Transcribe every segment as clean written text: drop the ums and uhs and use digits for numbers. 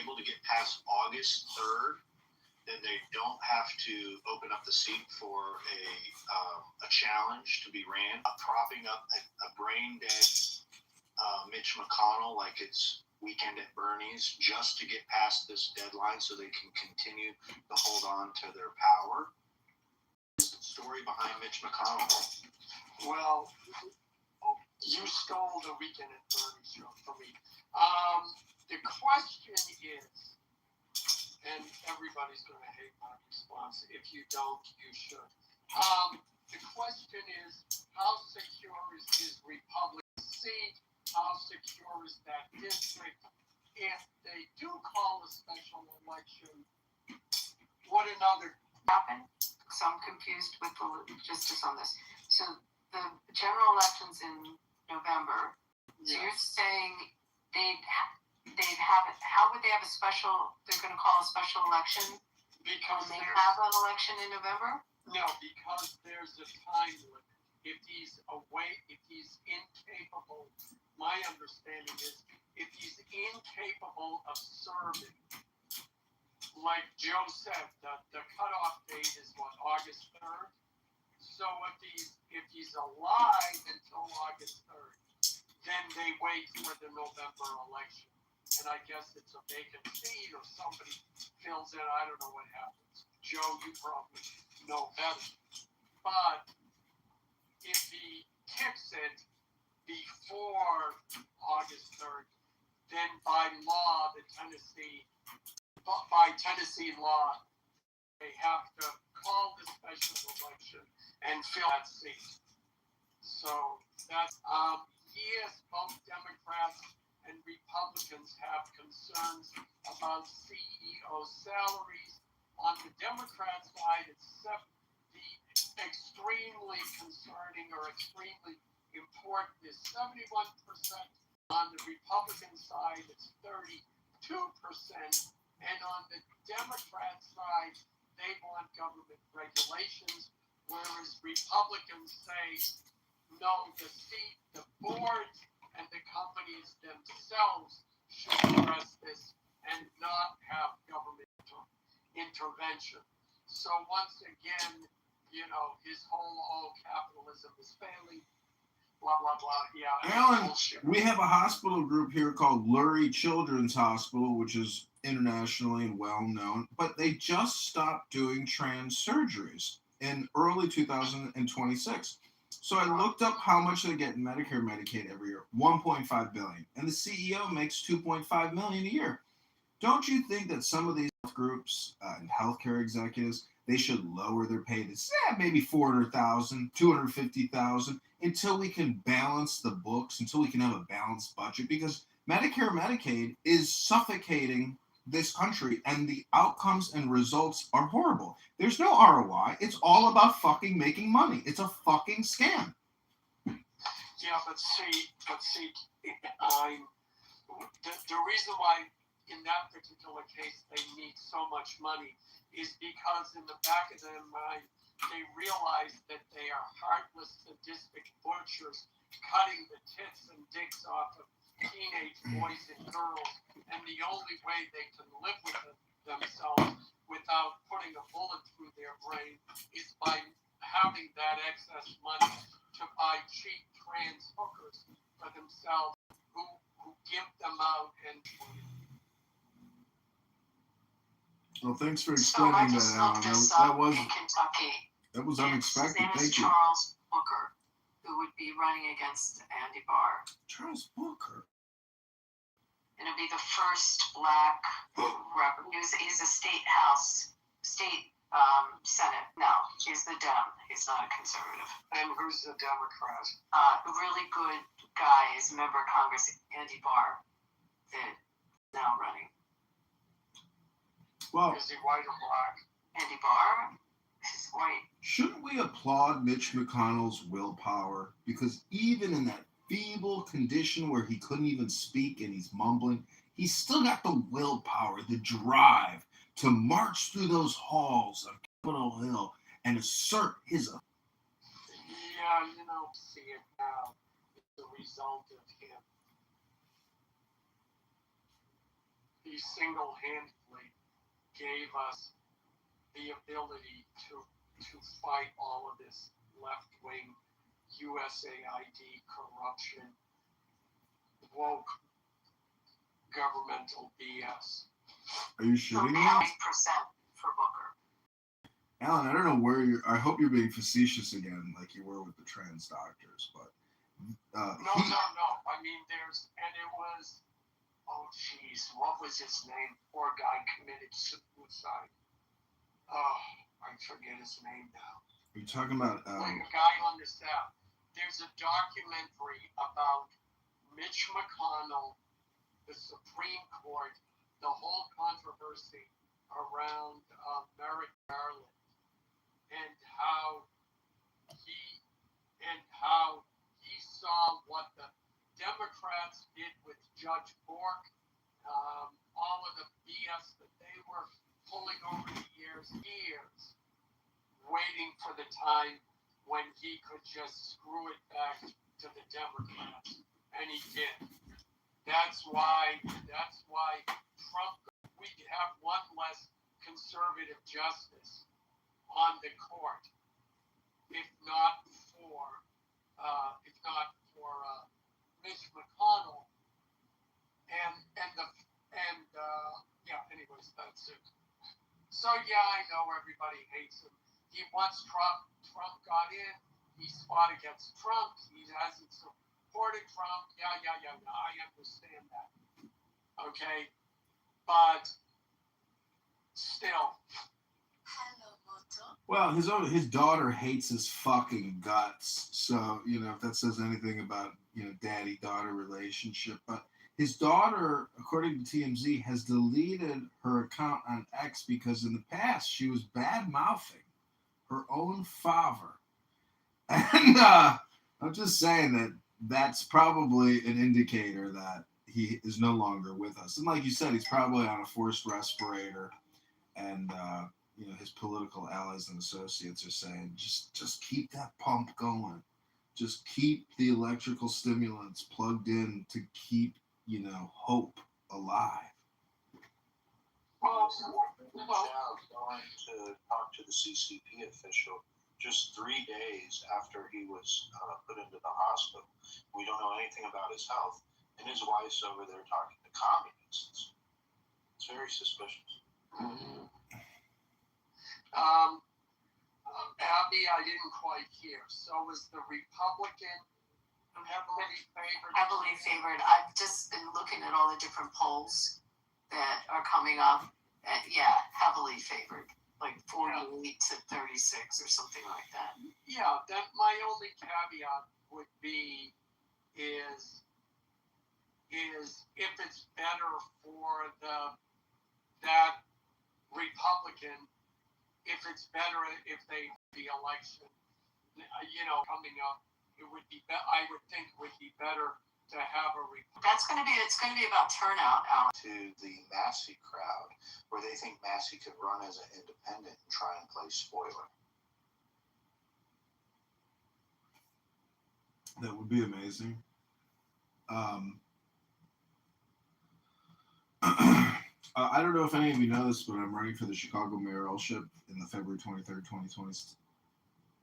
able to get past August 3rd, then they don't have to open up the seat for a challenge to be ran. Propping up a brain dead Mitch McConnell like it's Weekend at Bernie's just to get past this deadline so they can continue to hold on to their power. Story behind Mitch McConnell. Well, you stole the Weekend at Bernie's show from me. The question is, and everybody's going to hate my response. If you don't, you should. The question is, how secure is his Republican seat? How secure is that district? If they do call a special election, what another happen? So I'm confused with the logistics on this. So the general elections in November. So you're saying they'd have it. How would they have a special? They're going to call a special election because they have an election in November. No, because there's a time limit. If he's away, if he's incapable, my understanding is if he's incapable of serving, like Joe said, the cutoff date is what, August 3rd? So if he's alive until August 3rd, then they wait for the November election. And I guess it's a vacant seat or somebody fills in. I don't know what happens. Joe, you probably know better. But if he kicks it before August 3rd, then by law, by Tennessee law, they have to call the special election and fill that seat. So that's, yes, both Democrats and Republicans have concerns about CEO salaries. On the Democrat side, it's the extremely concerning or extremely important is 71%. On the Republican side, it's 32%. And on the Democrat side, they want government regulations, whereas Republicans say, no, the boards and the companies themselves should address this and not have government intervention. So once again, his whole capitalism is failing, blah, blah, blah. Yeah, Alan, we have a hospital group here called Lurie Children's Hospital, which is internationally and well known, but they just stopped doing trans surgeries in early 2026. So I looked up how much they get in Medicare, Medicaid every year, $1.5 billion, and the CEO makes $2.5 million a year. Don't you think that some of these health groups and healthcare executives, they should lower their pay to maybe $400,000, $250,000 until we can balance the books, until we can have a balanced budget? Because Medicare, Medicaid is suffocating this country, and the outcomes and results are horrible. There's no ROI. It's all about fucking making money. It's a fucking scam. Yeah, but see, the reason why in that particular case they need so much money is because in the back of their mind they realize that they are heartless, sadistic butchers cutting the tits and dicks off of teenage boys and girls, and the only way they can live with themselves without putting a bullet through their brain is by having that excess money to buy cheap trans hookers for themselves who give them out and. Well, thanks for explaining that, Alan. That was unexpected. Thank you. Charles Booker, who would be running against Andy Barr. Charles Booker. And it'll be the first black rep. He's a state Senate. No, he's the Dem. He's not a conservative. And who's the Democrat? A really good guy is a member of Congress, Andy Barr, that is now running. Well, is he white or black? Andy Barr? He's white. Shouldn't we applaud Mitch McConnell's willpower? Because even in that feeble condition where he couldn't even speak and he's mumbling, he's still got the willpower, the drive to march through those halls of Capitol Hill and assert his. Yeah, see it now. It's the result of him. single-handedly gave us the ability to fight all of this left-wing USAID corruption, woke governmental BS. Are you So shitting me? 80% for Booker. Alan, I don't know where you're. I hope you're being facetious again, like you were with the trans doctors, but. No. I mean, it was, oh, jeez, what was his name? Poor guy committed suicide. Oh, I forget his name now. You're talking about. Like a guy on the staff. There's a documentary about Mitch McConnell, the Supreme Court, the whole controversy around Merrick Garland, and how he saw what the Democrats did with Judge Bork, all of the BS that they were pulling over the years, waiting for the time when he could just screw it back to the Democrats, and he did. That's why Trump. We have one less conservative justice on the court, if not for Mitch McConnell, anyways, that's it. So yeah, I know everybody hates him. He wants Trump. Trump got in. He fought against Trump. He hasn't supported Trump. Yeah. I understand that. Okay, but still. Well, his daughter hates his fucking guts. So, if that says anything about, daddy-daughter relationship. But his daughter, according to TMZ, has deleted her account on X because in the past she was bad-mouthing her own father. And I'm just saying that that's probably an indicator that he is no longer with us. And like you said, he's probably on a forced respirator. And, his political allies and associates are saying, just keep that pump going. Just keep the electrical stimulants plugged in to keep, hope alive. Well, going to talk to the CCP official just 3 days after he was put into the hospital. We don't know anything about his health, and his wife's over there talking to communists. It's very suspicious. Mm-hmm. Abby, I didn't quite hear. So was the Republican heavily favored? Heavily favored. I've just been looking at all the different polls that are coming up. Heavily favored. Like 48 to 36 or something like that. Yeah, that my only caveat would be is if it's better for that Republican, if it's better if the election, coming up, it would be. I would think it would be better to have a. It's going to be about turnout, Alan. To the Massey crowd, where they think Massey could run as an independent and try and play spoiler. That would be amazing. I don't know if any of you know this, but I'm running for the Chicago mayoralship in the February 23rd, 2020,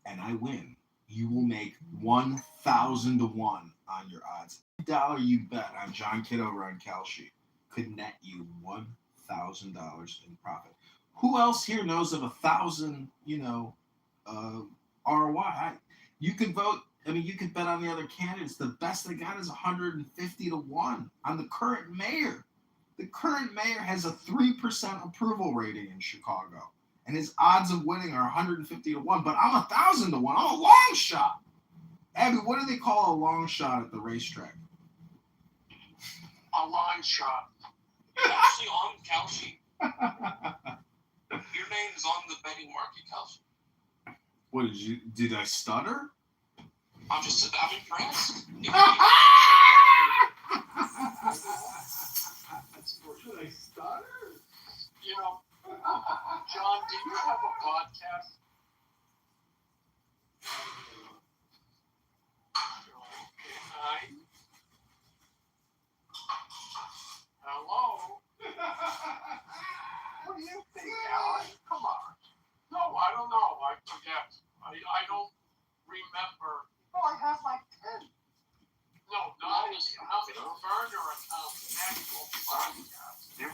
and I win. You will make 1,000 to 1 on your odds. $1 you bet on John Kitover on Kalshi could net you $1,000 in profit. Who else here knows of 1,000, ROI? You could vote. I mean, you could bet on the other candidates. The best they got is 150 to 1 on the current mayor. The current mayor has a 3% approval rating in Chicago, and his odds of winning are 150 to 1. But I'm 1,000 to 1. I'm a long shot. Abby, what do they call a long shot at the racetrack? A long shot. You're actually on Kalshi. Your name's on the betting market, Kalshi. What did I stutter? I'm impressed. Should I stutter? John, do you have a podcast? Hello?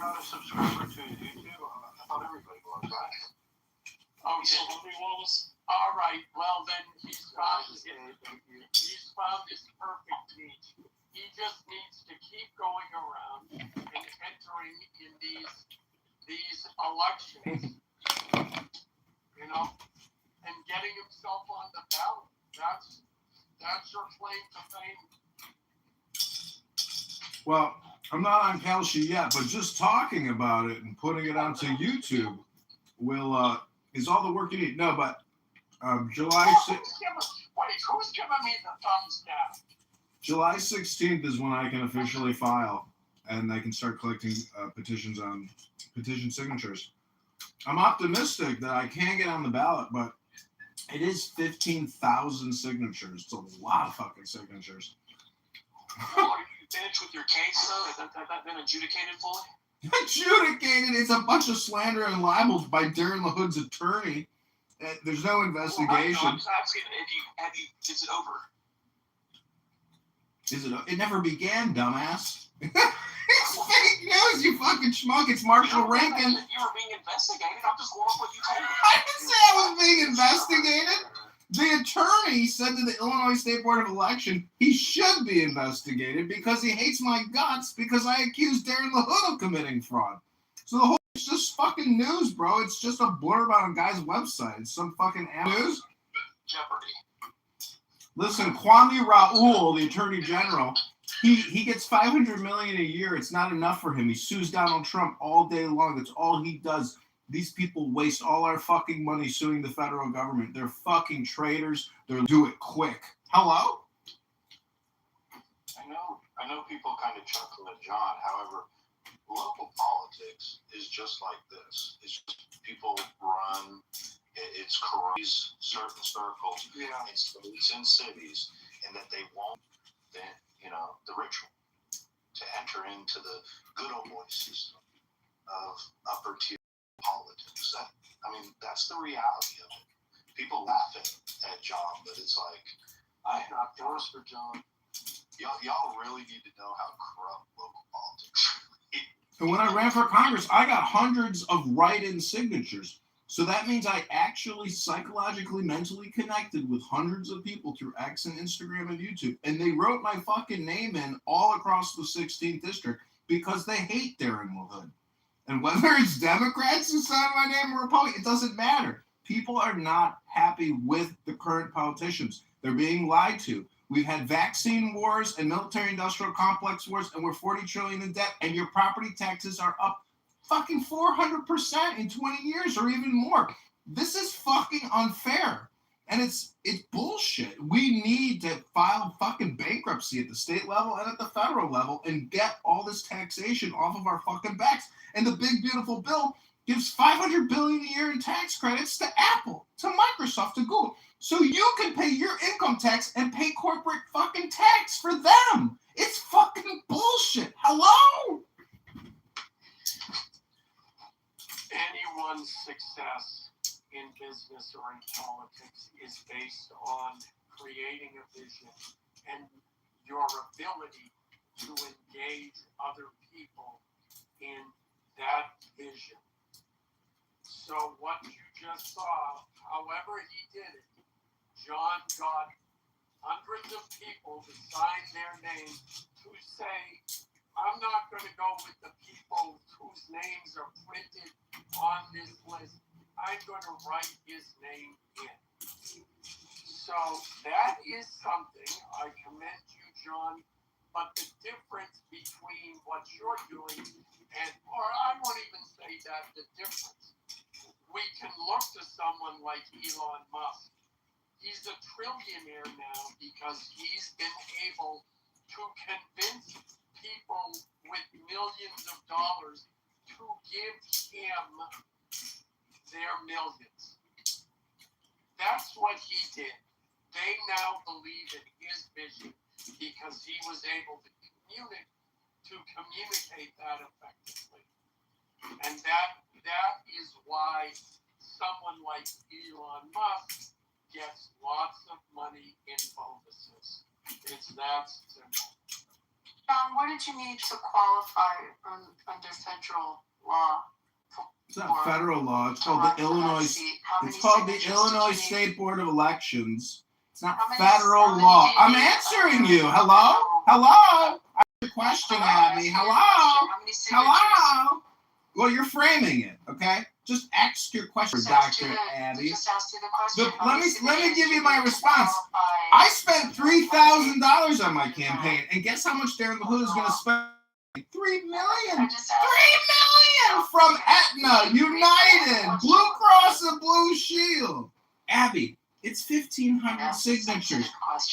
not a subscriber to YouTube? I thought everybody was, right? Oh, You said yeah. nobody was? All right. Well, then he's found his perfect niche. He just needs to keep going around and entering in these elections, you know, and getting himself on the ballot. That's your claim to fame. Well, I'm not on Kalshi yet, but just talking about it and putting it onto YouTube is all the work you need. No, but July 'Who's giving me the thumbs down? July 16th is when I can officially file, and I can start collecting petitions on petition signatures. I'm optimistic that I can get on the ballot, but it is 15,000 signatures. It's a lot of fucking signatures. Well, are you finished with your case, though? Has that been adjudicated fully? Adjudicated. It's a bunch of slander and libels by Darren LaHood's attorney. There's no investigation. I'm just asking, is it over? It never began, dumbass. It's fake news, you fucking schmuck. It's Marshall Rankin. You were being investigated. I'm just going off what you told me. I didn't say I was being investigated. The attorney said to the Illinois State Board of Election he should be investigated because he hates my guts because I accused Darren LaHood of committing fraud. So the whole thing's just fucking news, bro. It's just a blurb on a guy's website. It's some fucking news. Jeopardy. Listen, Kwame Raoul, the Attorney General, he gets $500 million a year. It's not enough for him. He sues Donald Trump all day long. That's all he does. These people waste all our fucking money suing the federal government. They're fucking traitors. They'll do it quick. Hello? I know people kind of chuckle at John. However, local politics is just like this. It's just people run. It's corrupt certain circles. Yeah. It's in cities, and that they won't, the ritual to enter into the good old boy system of upper tier politics. That's the reality of it. People laugh at John, but it's like, I have doors for John. y'all really need to know how corrupt local politics is. And when I ran for Congress, I got hundreds of write-in signatures. So that means I actually psychologically, mentally connected with hundreds of people through X and Instagram and YouTube. And they wrote my fucking name in all across the 16th district because they hate Darren LaHood. And whether it's Democrats who sign my name or Republicans, it doesn't matter. People are not happy with the current politicians. They're being lied to. We've had vaccine wars and military-industrial complex wars, and we're $40 trillion in debt, and your property taxes are up fucking 400% in 20 years or even more. This is fucking unfair. And it's bullshit. We need to file fucking bankruptcy at the state level and at the federal level and get all this taxation off of our fucking backs. And the big beautiful bill gives $500 billion a year in tax credits to Apple, to Microsoft, to Google, so you can pay your income tax and pay corporate fucking tax for them. It's fucking bullshit. Hello? Anyone's success in business or in politics is based on creating a vision and your ability to engage other people in that vision. So what you just saw, however he did it, John got hundreds of people to sign their name to say, I'm not going to go with the people whose names are printed on this list. I'm going to write his name in. So that is something. I commend you, John. But the difference between what you're doing or I won't even say that, the difference. We can look to someone like Elon Musk. He's a trillionaire now because he's been able to convince people with millions of dollars to give him their millions. That's what he did. They now believe in his vision because he was able to communicate that effectively. And that is why someone like Elon Musk gets lots of money in bonuses. It's that simple. John, what did you need to qualify under federal law? It's not federal law. It's to called run the for that Illinois. seat? How many It's called the signatures did Illinois you need? State Board of Elections. It's not How many- federal how many law. do you I'm need? answering you. Hello? Hello? I have a question, Abby. Hello? How many signatures? Hello? Well, you're framing it, okay? Just ask your question, Just asked you Dr. Abby. Just asked you the question. How Let many me signatures give do you my need to response. qualify? I spent $3,000 on my campaign, and guess how much Darren LaHood is going to spend? $3 million. I just asked. $3 million from Aetna, United, Blue Cross and Blue Shield. Abby, it's 1,500 signatures.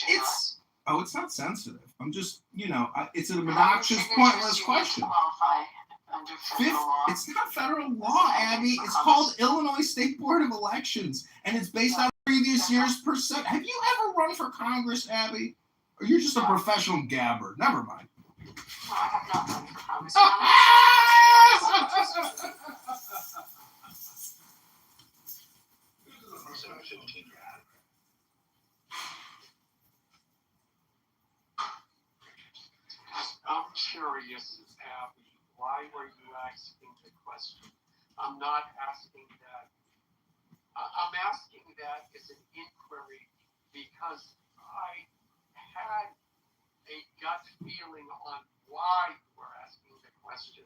It's not sensitive. I'm just, it's an obnoxious, pointless question. It's not federal law, Abby. It's called Illinois State Board of Elections, and it's based on previous year's percent. Have you ever run for Congress, Abby? Or you're just a professional gabber? Never mind. No, I have not run for Congress. I'm curious, Abby, why were you asking the question? I'm not asking that. I'm asking that as an inquiry because I had a gut feeling on why you were asking the question,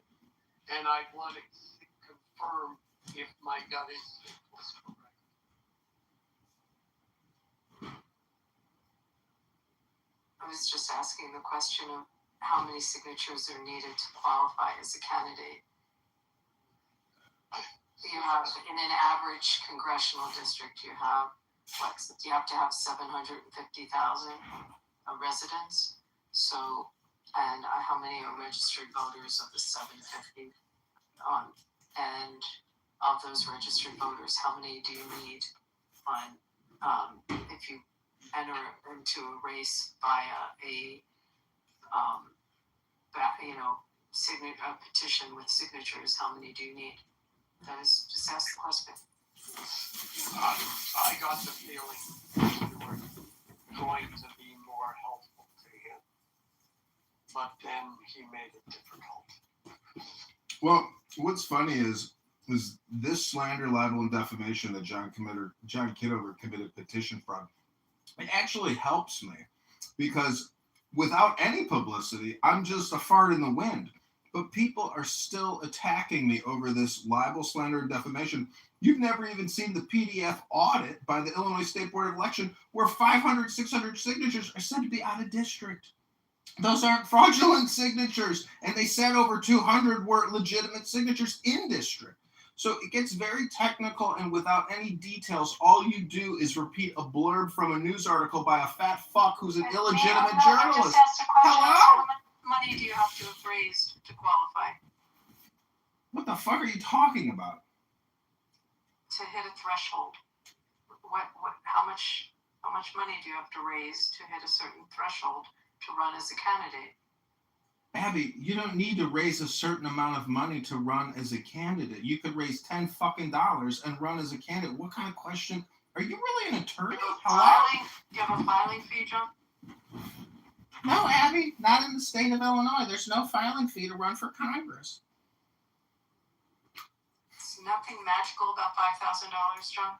and I wanted to confirm if my gut instinct was correct. I was just asking the question of how many signatures are needed to qualify as a candidate. You have, in an average congressional district, you have to have 750,000 residents. So, and how many are registered voters of the 750? And of those registered voters, how many do you need if you enter into a race via a petition with signatures? How many do you need? That is, just ask the question. I got the feeling you were going to be more helpful to him, but then he made it difficult. Well, what's funny is this slander, libel, and defamation that John Kitover committed petition fraud. It actually helps me because without any publicity, I'm just a fart in the wind. But people are still attacking me over this libel, slander, and defamation. You've never even seen the PDF audit by the Illinois State Board of Election where 500, 600 signatures are said to be out of district. Those aren't fraudulent signatures. And they said over 200 were legitimate signatures in district. So it gets very technical, and without any details, all you do is repeat a blurb from a news article by a fat fuck who's an illegitimate journalist. I just asked a question. Hello? How much money do you have to have raised to qualify? What the fuck are you talking about? To hit a threshold. How much money do you have to raise to hit a certain threshold to run as a candidate? Abby, you don't need to raise a certain amount of money to run as a candidate. You could raise $10 fucking and run as a candidate. What kind of question? Are you really an attorney? Hello? Do you have a filing fee, John? No, Abby, not in the state of Illinois. There's no filing fee to run for Congress. It's nothing magical about $5,000, John.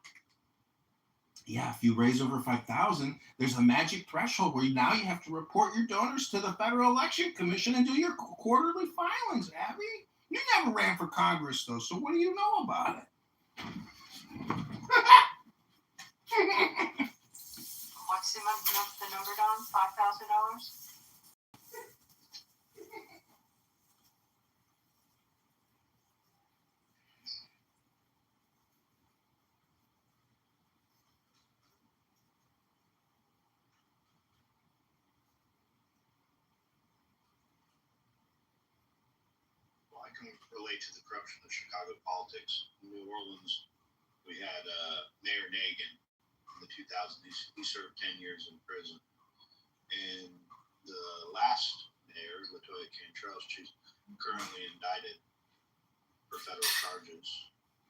Yeah, if you raise over 5,000, there's a magic threshold where now you have to report your donors to the Federal Election Commission and do your quarterly filings, Abby. You never ran for Congress, though, so what do you know about it? What's the number, Don? $5,000? Well, I can relate to the corruption of Chicago politics. In New Orleans, we had Mayor Nagin in the 2000s. He served 10 years in prison. And the last mayor, Latoya Cantrell, she's currently indicted for federal charges.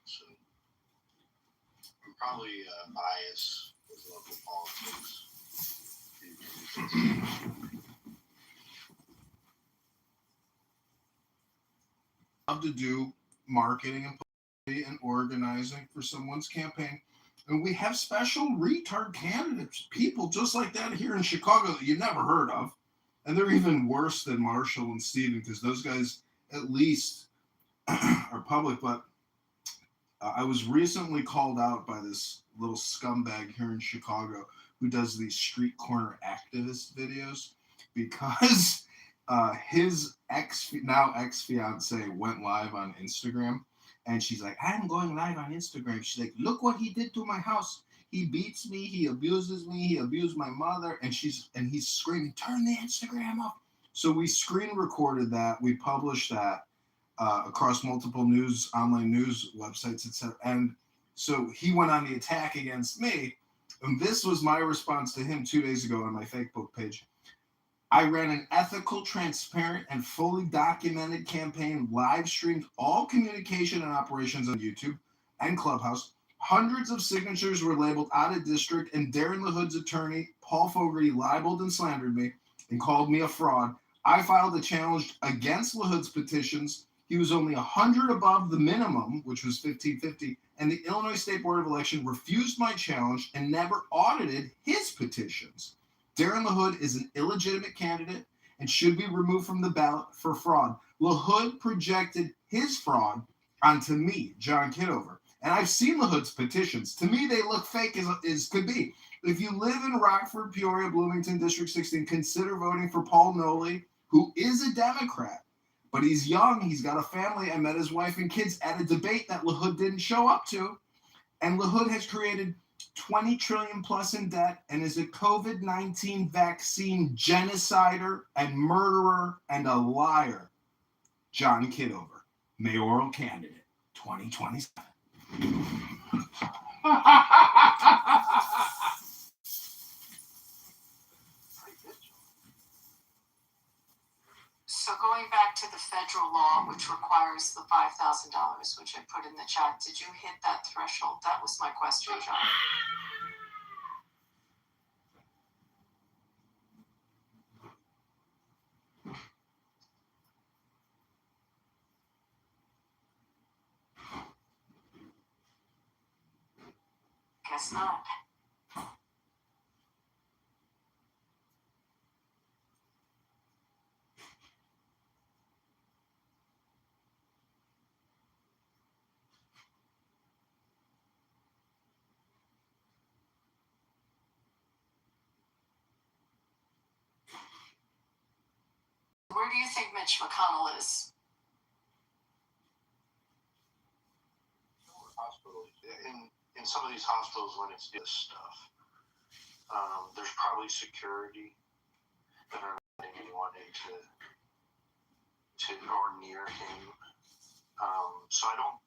So I'm probably biased with local politics. love to do marketing and publicity and organizing for someone's campaign. And we have special retard candidates, people just like that here in Chicago that you never heard of. And they're even worse than Marshall and Steven because those guys at least are public. But I was recently called out by this little scumbag here in Chicago who does these street corner activist videos because his now ex-fiance went live on Instagram, and she's like, I'm going live on Instagram. She's like, look what he did to my house. He beats me, he abuses me, he abused my mother, and he's screaming, turn the Instagram off. So we screen recorded that, we published that across multiple online news websites, etc. And so he went on the attack against me, and this was my response to him 2 days ago on my Facebook page. I ran an ethical, transparent, and fully documented campaign, live streamed all communication and operations on YouTube and Clubhouse. Hundreds of signatures were labeled out of district, and Darren LaHood's attorney, Paul Fogarty, libeled and slandered me and called me a fraud. I filed a challenge against LaHood's petitions. He was only 100 above the minimum, which was 1550, and the Illinois State Board of Election refused my challenge and never audited his petitions. Darren LaHood is an illegitimate candidate and should be removed from the ballot for fraud. LaHood projected his fraud onto me, John Kitover. And I've seen LaHood's petitions. To me, they look fake as could be. If you live in Rockford, Peoria, Bloomington, District 16, consider voting for Paul Noley, who is a Democrat. But he's young, he's got a family. I met his wife and kids at a debate that LaHood didn't show up to. And LaHood has created $20 trillion plus in debt and is a COVID-19 vaccine genocider and murderer and a liar. John Kitover, mayoral candidate, 2027. So going back to the federal law, which requires the $5,000, which I put in the chat, did you hit that threshold? That was my question, John. Guess not. Where do you think Mitch McConnell is? Hospitals. In some of these hospitals, when it's this stuff, there's probably security that are not letting anyone into or near him. So I don't,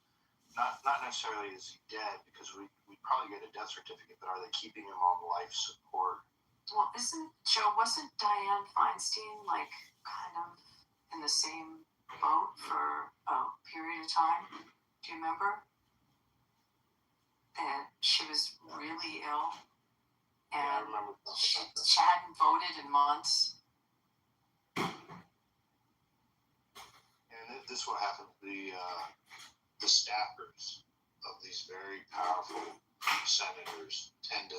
not necessarily is he dead, because we probably get a death certificate, but are they keeping him on life support? Well, wasn't Dianne Feinstein like kind of in the same boat for a period of time? Do you remember? And she was really ill, Yeah, I and remember she about that. hadn't voted in months. And this is what happened. The staffers of these very powerful senators tend to,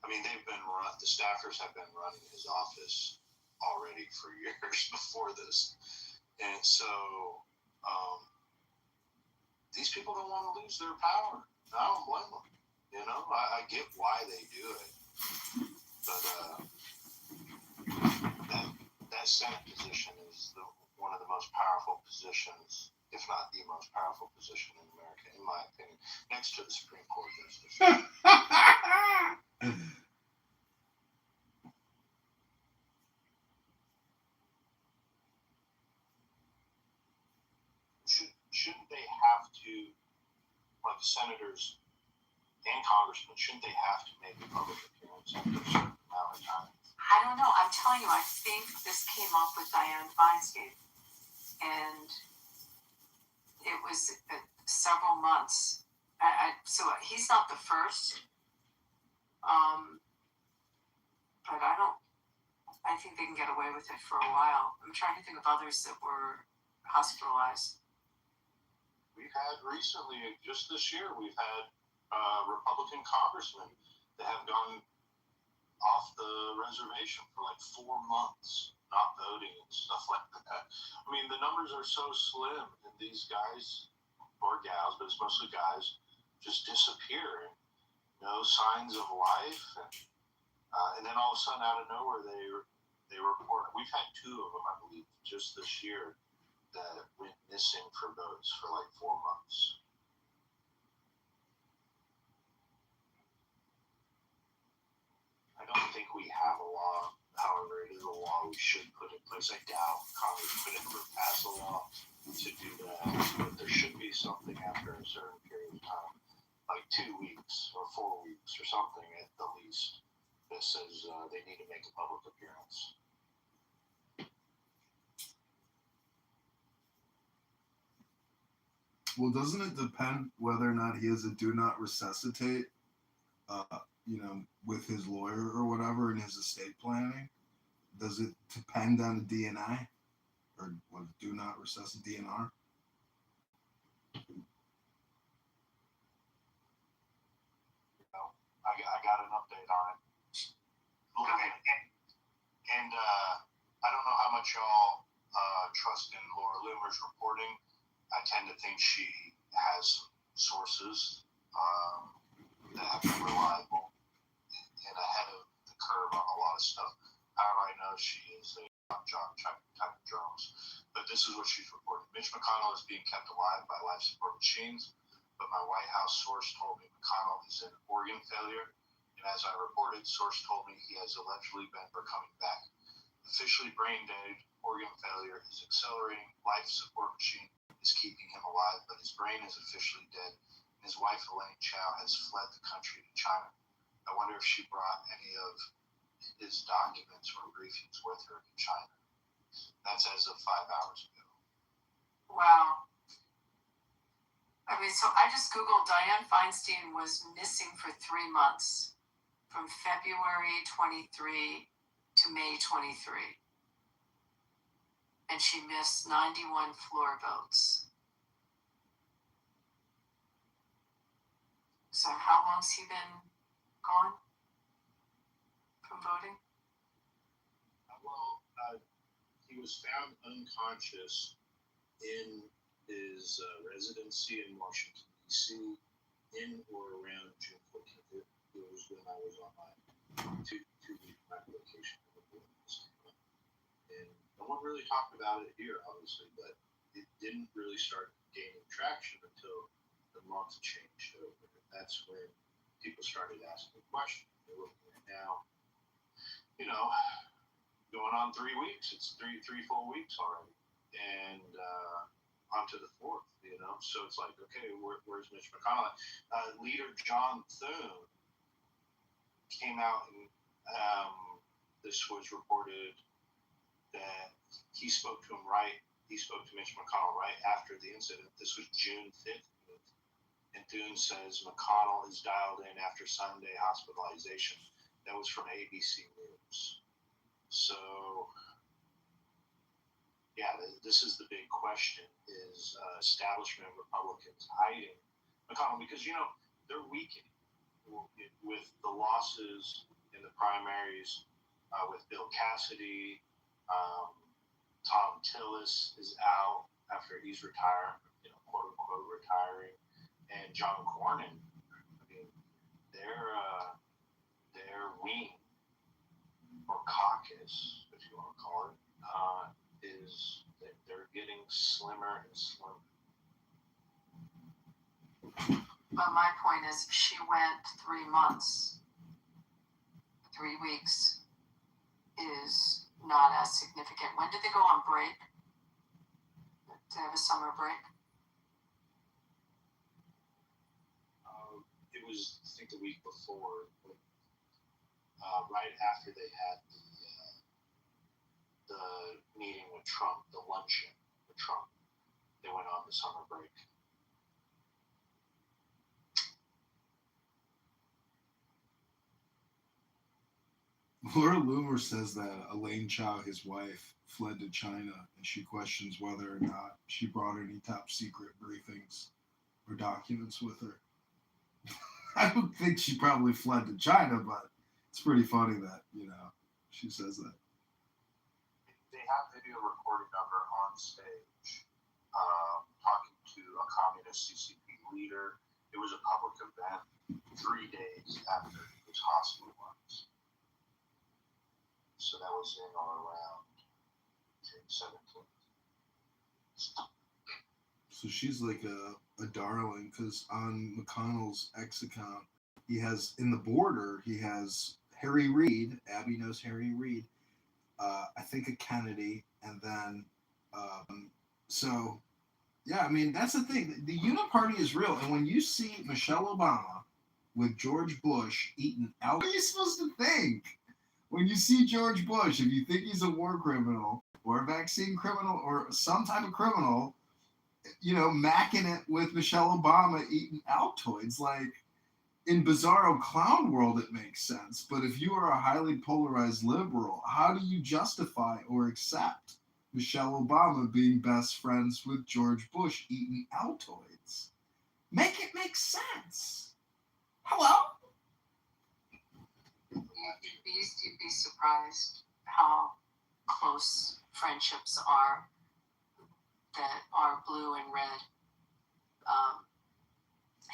the staffers have been running his office already for years before this. And so these people don't want to lose their power. I don't blame them. You know, I get why they do it. But that Senate position is one of the most powerful positions, if not the most powerful position in America, in my opinion, next to the Supreme Court justice. Shouldn't they have to, like senators and congressmen, shouldn't they have to make a public appearance after a certain amount of time? I don't know. I'm telling you, I think this came up with Dianne Feinstein, and it was several months. So he's not the first, but I think they can get away with it for a while. I'm trying to think of others that were hospitalized. had recently, just this year, we've had Republican congressmen that have gone off the reservation for like 4 months, not voting and stuff like that. I mean, the numbers are so slim, and these guys, or gals, but it's mostly guys, just disappear. No signs of life, and then all of a sudden, out of nowhere, they report. We've had 2 of them, I believe, just this year that went missing for votes for like 4 months. I don't think we have a law. However, it is a law we should put in place. I doubt Congress could ever pass a law to do that, but there should be something after a certain period of time, like 2 weeks or 4 weeks or something at the least, that says they need to make a public appearance. Well, doesn't it depend whether or not he has a do not resuscitate, with his lawyer or whatever in his estate planning? Does it depend on the DNI or what do not resuscitate DNR? I got an update on it. And I don't know how much y'all trust in Laura Loomer's reporting. I tend to think she has sources that have been reliable and ahead of the curve on a lot of stuff. However, I know she is a job type of journalist. But this is what she's reporting. Mitch McConnell is being kept alive by life support machines, but my White House source told me McConnell is in organ failure. And as I reported, source told me he has allegedly been coming back. Officially brain dead, organ failure is accelerating. Life support machine is keeping him alive, but his brain is officially dead. And his wife, Elaine Chao, has fled the country to China. I wonder if she brought any of his documents or briefings with her to China. That's as of 5 hours ago. Wow. I mean, so I just Googled Dianne Feinstein was missing for 3 months, from February 23 to May 23. And she missed 91 floor votes. So how long's he been gone from voting? Well, he was found unconscious in his residency in Washington, D.C. in or around June 14th. It was when I was on my two-week vacation. And no one really talked about it here, obviously, but it didn't really start gaining traction until the month changed over. And that's when people started asking questions. They're looking at now, going on 3 weeks. It's three full weeks already. And on to the 4th, So it's like, okay, where's Mitch McConnell? Leader John Thune came out and this was reported that he spoke to Mitch McConnell right after the incident. This was June 15th. And Thune says McConnell is dialed in after Sunday hospitalization. That was from ABC News. So, yeah, this is the big question, is establishment Republicans hiding McConnell, because, they're weakening with the losses in the primaries with Bill Cassidy. Tom Tillis is out after he's retired, quote unquote retiring, and John Cornyn. I mean, their wing or caucus, if you want to call it, is that they're getting slimmer and slimmer. But my point is, she went 3 months. 3 weeks is not as significant. When did they go on break? Did they have a summer break? It was, I think, the week before, right after they had the meeting with Trump, the luncheon with Trump. They went on the summer break. Laura Loomer says that Elaine Chao, his wife, fled to China, and she questions whether or not she brought any top secret briefings or documents with her. I would think she probably fled to China, but it's pretty funny that, she says that. They have video recording of her on stage talking to a communist CCP leader. It was a public event 3 days after he was hospitalized. So that was in or around June 17th. So she's like a darling, because on McConnell's X account, he has, in the border, he has Harry Reid. Abby knows Harry Reid. I think a Kennedy, and then, so, yeah, I mean, that's the thing. The uniparty is real, and when you see Michelle Obama with George Bush eating out, what are you supposed to think? When you see George Bush, if you think he's a war criminal, or a vaccine criminal, or some type of criminal, macking it with Michelle Obama eating Altoids, like, in Bizarro Clown World, it makes sense. But if you are a highly polarized liberal, how do you justify or accept Michelle Obama being best friends with George Bush eating Altoids? Make it make sense. Hello? You'd be surprised how close friendships are that are blue and red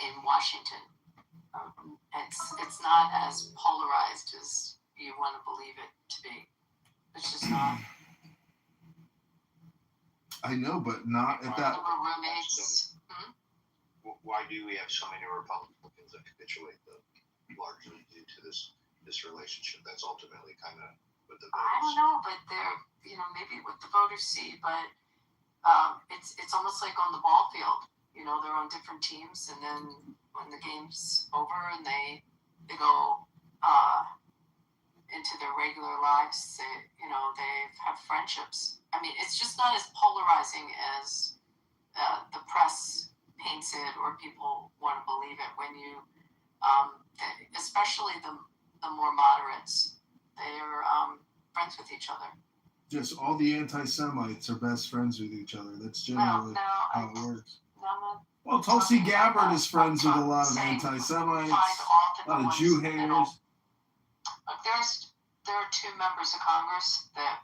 in Washington. It's not as polarized as you want to believe it to be. It's just not. I know, but not at that. We're roommates. Why do we have so many Republicans that capitulate, though, largely due to this relationship? That's ultimately kind of what the voters. I don't know, but they're maybe what the voters see, but it's almost like on the ball field. They're on different teams, and then when the game's over and they go into their regular lives, they have friendships. I mean, it's just not as polarizing as the press paints it, or people want to believe it. When you, especially the more moderates, they're friends with each other. Yes, all the anti-Semites are best friends with each other. That's generally how it works. Well, Tulsi Gabbard is friends with a lot of anti-Semites, a lot of Jew haters. There are 2 members of Congress that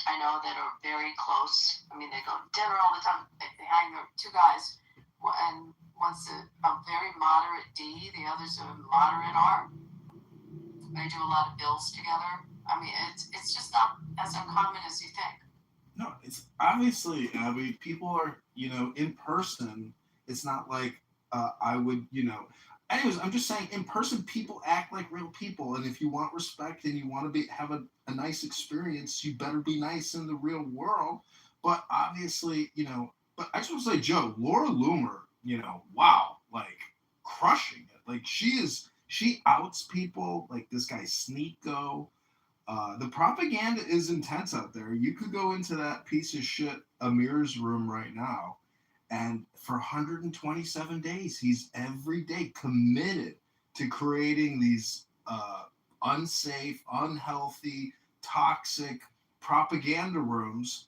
I know that are very close. I mean, they go to dinner all the time. They hang there, 2 guys, and one's a very moderate D, the other's a moderate R. They do a lot of bills together. I mean, it's just not as uncommon as you think. No, it's obviously, people are, in person. It's not like I would, Anyways, I'm just saying, in person, people act like real people. And if you want respect and you want to have a nice experience, you better be nice in the real world. But obviously, but I just want to say, Joe, Laura Loomer, wow, like, crushing it. Like, she outs people, like this guy Sneeko. The propaganda is intense out there. You could go into that piece of shit Amir's room right now, and for 127 days, he's every day committed to creating these unsafe, unhealthy, toxic propaganda rooms.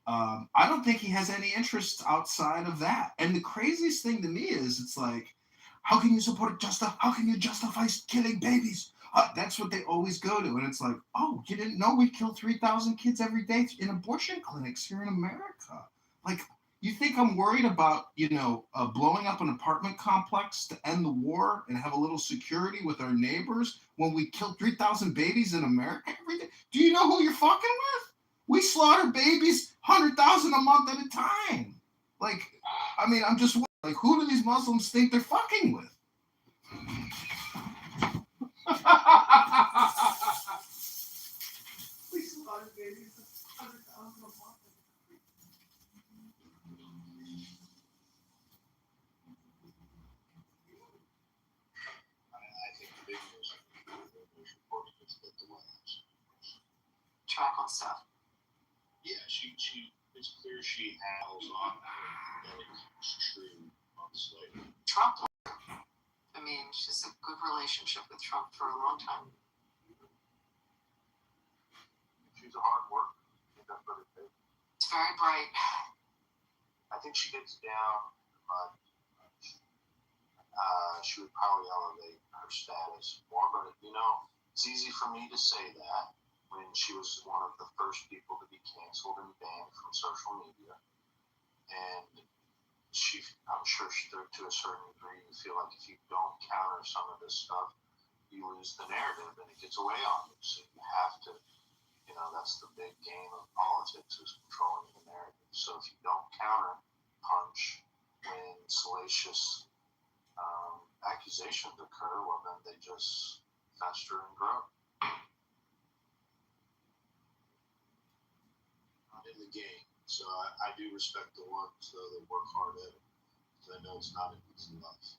I don't think he has any interest outside of that. And the craziest thing to me is, it's like, how can you support how can you justify killing babies? That's what they always go to. And it's like, oh, you didn't know we kill 3,000 kids every day in abortion clinics here in America. Like, you think I'm worried about, blowing up an apartment complex to end the war and have a little security with our neighbors when we kill 3,000 babies in America every day? Do you know who you're fucking with? We slaughter babies 100,000 a month at a time. Like, I mean, I'm just like, who do these Muslims think they're fucking with? We slaughter babies 100,000 a month. I think the big news report is that the White House Track on stuff. Yeah, it's clear she has on that it's true on the slate. Trump, I mean, she's a good relationship with Trump for a long time. She's a hard worker. That's what it is. It's very bright. I think she gets down. she would probably elevate her status more. But, it's easy for me to say that when she was one of the first people to be canceled and banned from social media. And I'm sure to a certain degree, you feel like if you don't counter some of this stuff, you lose the narrative and it gets away on you. So you have to, that's the big game of politics, is controlling the narrative. So if you don't counter punch when salacious accusations occur, well, then they just fester and grow. Not in the game. So I do respect the ones, though, that work hard at it, because I know it's not an easy life.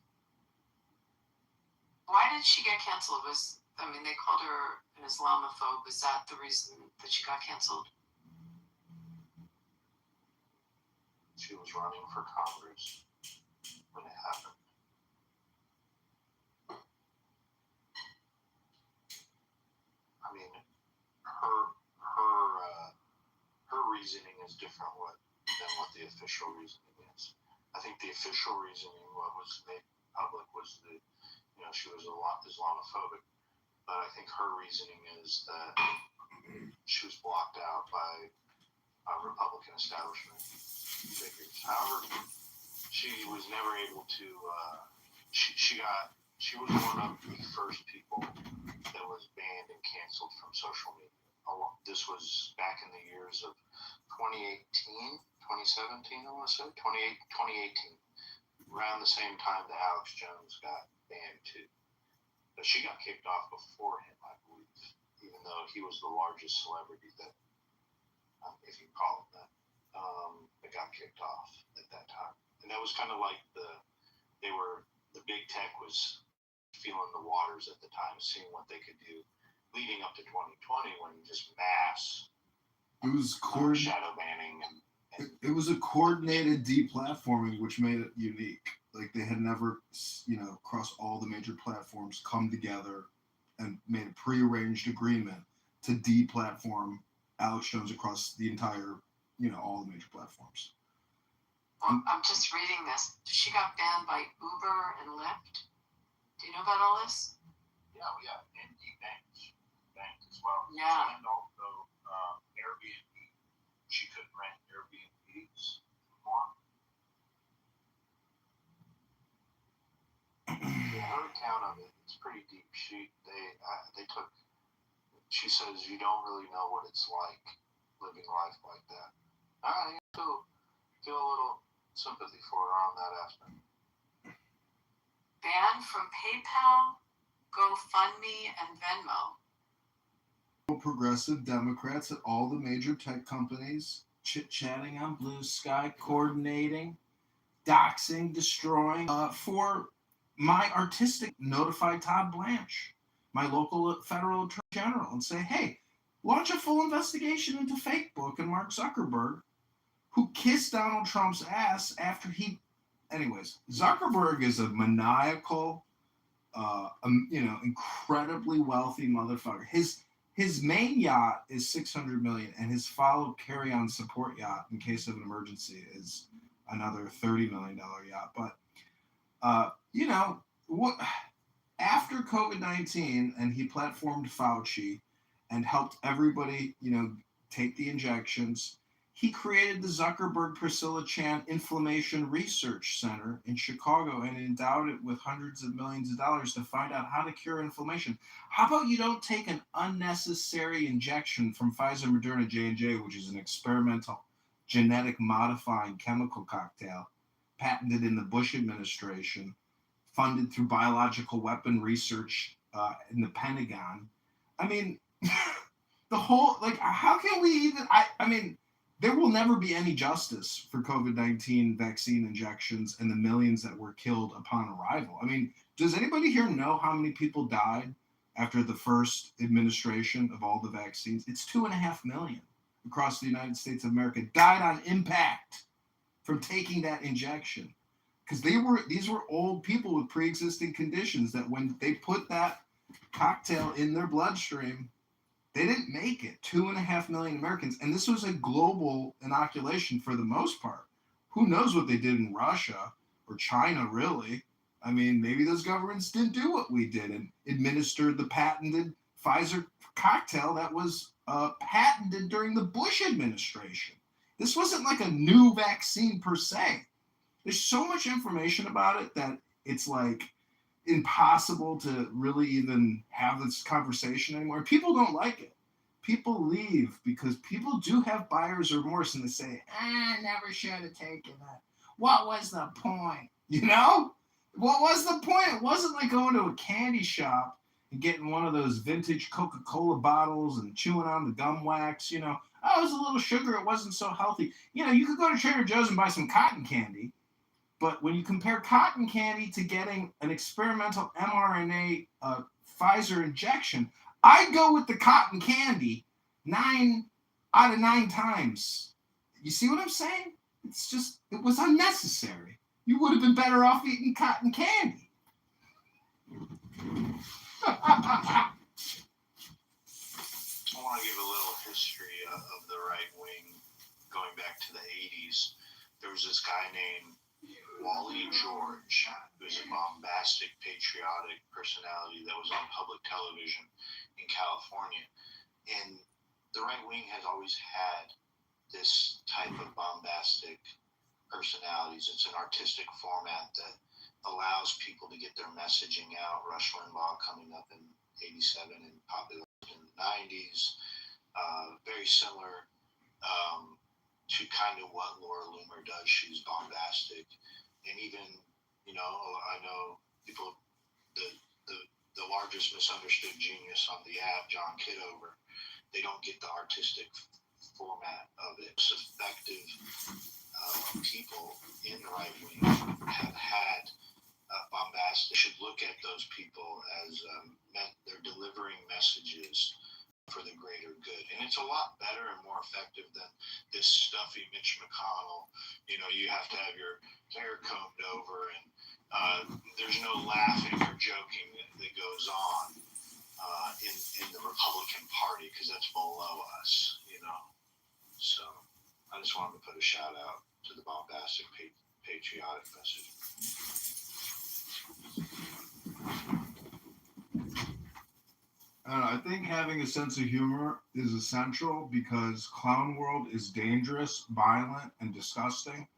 Why did she get canceled? They called her an Islamophobe. Was that the reason that she got canceled? She was running for Congress when it happened. I mean, her reasoning is different than what the official reasoning is. I think the official reasoning, what was made public, was that she was a lot Islamophobic. But I think her reasoning is that she was blocked out by Republican establishment figures. However, she was never able to. She was one of the first people that was banned and canceled from social media. This was back in the years of 2017, I want to say, 2018. Around the same time that Alex Jones got banned too. But she got kicked off before him, I believe, even though he was the largest celebrity that, if you call it that, that got kicked off at that time. And that was kind of like the big tech was feeling the waters at the time, seeing what they could do leading up to 2020 when just mass shadow banning it was a coordinated deplatforming, which made it unique. Like, they had never, across all the major platforms, come together and made a prearranged agreement to deplatform Alex Jones across the entire, all the major platforms. Well, I'm just reading this. She got banned by Uber and Lyft. Do you know about all this? Yeah, and banked as well. Yeah. And also Airbnb. She couldn't rent Airbnbs anymore. Her account of it's pretty deep. She says you don't really know what it's like living life like that. I feel a little sympathy for her on that aspect. Banned from PayPal, GoFundMe, and Venmo. Progressive Democrats at all the major tech companies chit-chatting on Blue Sky, coordinating, doxing, destroying. For my artistic, notify Todd Blanche, my local federal attorney general, and say, hey, launch a full investigation into Facebook and Mark Zuckerberg, who kissed Donald Trump's ass after he... Anyways, Zuckerberg is a maniacal, incredibly wealthy motherfucker. His main yacht is $600 million, and his follow carry-on support yacht, in case of an emergency, is another $30 million yacht. But what? After COVID-19, and he platformed Fauci, and helped everybody, take the injections. He created the Zuckerberg Priscilla Chan Inflammation Research Center in Chicago and endowed it with hundreds of millions of dollars to find out how to cure inflammation. How about you don't take an unnecessary injection from Pfizer, Moderna, J&J, which is an experimental genetic modifying chemical cocktail patented in the Bush administration, funded through biological weapon research in the Pentagon. I mean, the whole, how can we even, there will never be any justice for COVID-19 vaccine injections and the millions that were killed upon arrival. Does anybody here know how many people died after the first administration of all the vaccines? It's 2.5 million across the United States of America died on impact from taking that injection. Because these were old people with pre-existing conditions that when they put that cocktail in their bloodstream, they didn't make it. 2.5 million Americans. And this was a global inoculation for the most part. Who knows what they did in Russia or China, really? I mean, maybe those governments didn't do what we did and administered the patented Pfizer cocktail that was patented during the Bush administration. This wasn't like a new vaccine per se. There's so much information about it that it's like impossible to really even have this conversation anymore. People don't like it. People leave because people do have buyer's remorse and they say, I never should have taken that. What was the point? You know? What was the point? It wasn't like going to a candy shop and getting one of those vintage Coca-Cola bottles and chewing on the gum wax, you know. Oh, it was a little sugar. It wasn't so healthy. You know, you could go to Trader Joe's and buy some cotton candy. But when you compare cotton candy to getting an experimental mRNA Pfizer injection, I'd go with the cotton candy 9 out of 9 times. You see what I'm saying? It's just, it was unnecessary. You would have been better off eating cotton candy. I want to give a little history of the right wing going back to the 80s. There was this guy named Wally George, who's a bombastic, patriotic personality that was on public television in California. And the right wing has always had this type of bombastic personalities. It's an artistic format that allows people to get their messaging out. Rush Limbaugh coming up in 87 and popular in the 90s. Very similar to kind of what Laura Loomer does. She's bombastic. And even, you know, I know people, the largest misunderstood genius on the app, John Kitover, they don't get the artistic format of it. It's effective people in the right wing have had bombastic. Should look at those people as they're delivering messages for the greater good. And it's a lot better and more effective than this stuffy Mitch McConnell. You know, you have to have your hair combed over and there's no laughing or joking that goes on in the Republican Party because that's below us, you know. So I just wanted to put a shout out to the bombastic patriotic message. I don't know, I think having a sense of humor is essential because clown world is dangerous, violent, and disgusting.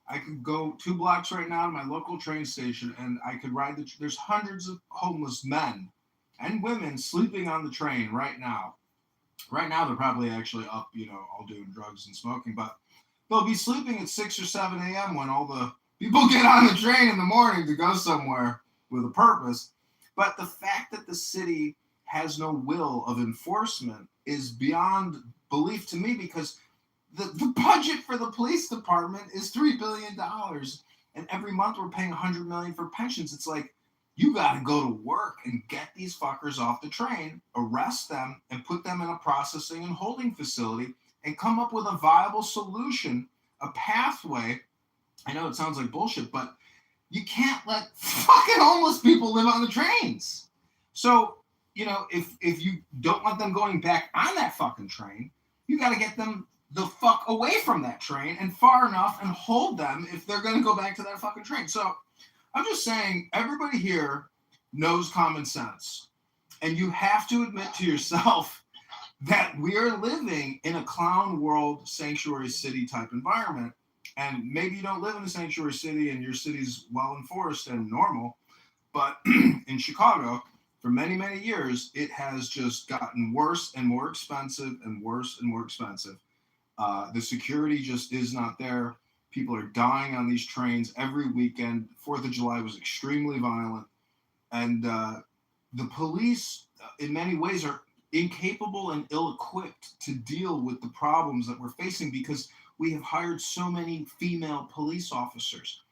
I could go 2 blocks right now to my local train station and I could ride there's hundreds of homeless men and women sleeping on the train right now. Right now they're probably actually up, you know, all doing drugs and smoking, but they'll be sleeping at 6 or 7 a.m. when all the people get on the train in the morning to go somewhere with a purpose. But the fact that the city has no will of enforcement is beyond belief to me because the budget for the police department is $3 billion. And every month we're paying $100 million for pensions. It's like, you got to go to work and get these fuckers off the train, arrest them, and put them in a processing and holding facility and come up with a viable solution, a pathway. I know it sounds like bullshit, but you can't let fucking homeless people live on the trains. So, you know, if you don't want them going back on that fucking train, you got to get them the fuck away from that train and far enough and hold them if they're going to go back to that fucking train. So I'm just saying, everybody here knows common sense. And you have to admit to yourself that we are living in a clown world, sanctuary city type environment. And maybe you don't live in a sanctuary city and your city's well enforced and normal. But in Chicago, for many, many years, it has just gotten worse and more expensive and worse and more expensive. The security just is not there. People are dying on these trains every weekend. 4th of July was extremely violent. And the police, in many ways, are incapable and ill-equipped to deal with the problems that we're facing because we have hired so many female police officers.